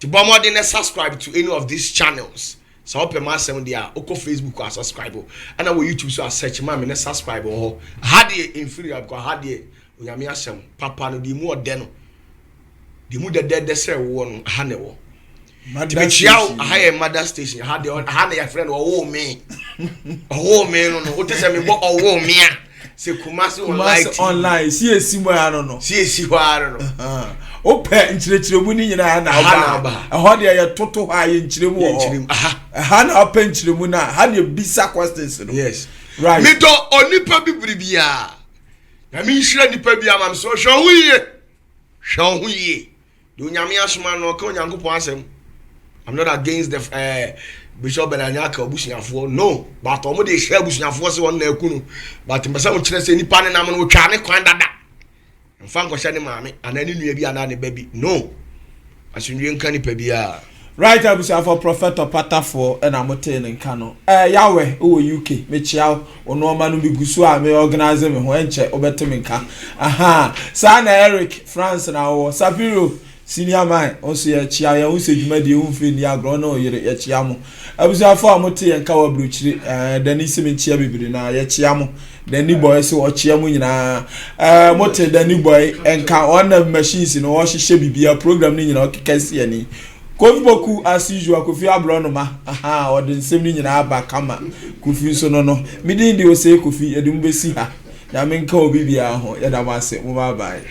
to bomb then subscribe to any of these channels. So open my seven there oko Facebook or subscribe and our YouTube so search man me subscribe or had inferior because had onyame asem papa no di mu ode no di mu de say wo no ha ne wo Tibechiao higher mother station had the hand your friend or me no no what say me bo owo me a say Kumasi online see mo ya no see ho ara no open nchirechire mu ni nyina na ha ho de ye toto ha ye nchire mu ho ha na open nchire mu na ha de bisa questions no yes right me do onipa bibiri bia na me nhira nipa bia mam so hwe huye do nyame asoma no ka onyankopon asem. I'm not against the Bishop Benanyaka obusuafo no but omo de hwe obusuafo se won na ekunu but mbesa mo kire se nipa ne nam no twa ne kwan dada mfa nkoshe ne maame anani nua bi ana ne baby no asunwie nka nipa bia right abusuafo Prophet Opatafo and amote ne nka no yawe o UK me chia ono oma no bigusu a me organize me ho enche obeteme nka aha sana Eric France na wo Sapiro senior man also ya chia ya unse dwumade unfe ni agro na oyere ya chia mo abusuafo amote ye nka wa bruchiri Denise me chia bibiri na ya chia mo Danny boy so o chia mo nyina mote Danny boy enka on machines no o hihye bibia program ni nyina o kekase ani Kofi boku as usual Kofi Ablonoma aha o de nsem ni nyina aba kama Kofi so no midin de o say Kofi edum besi ha ya me nka obi bia ho ya da ma se mo bye bye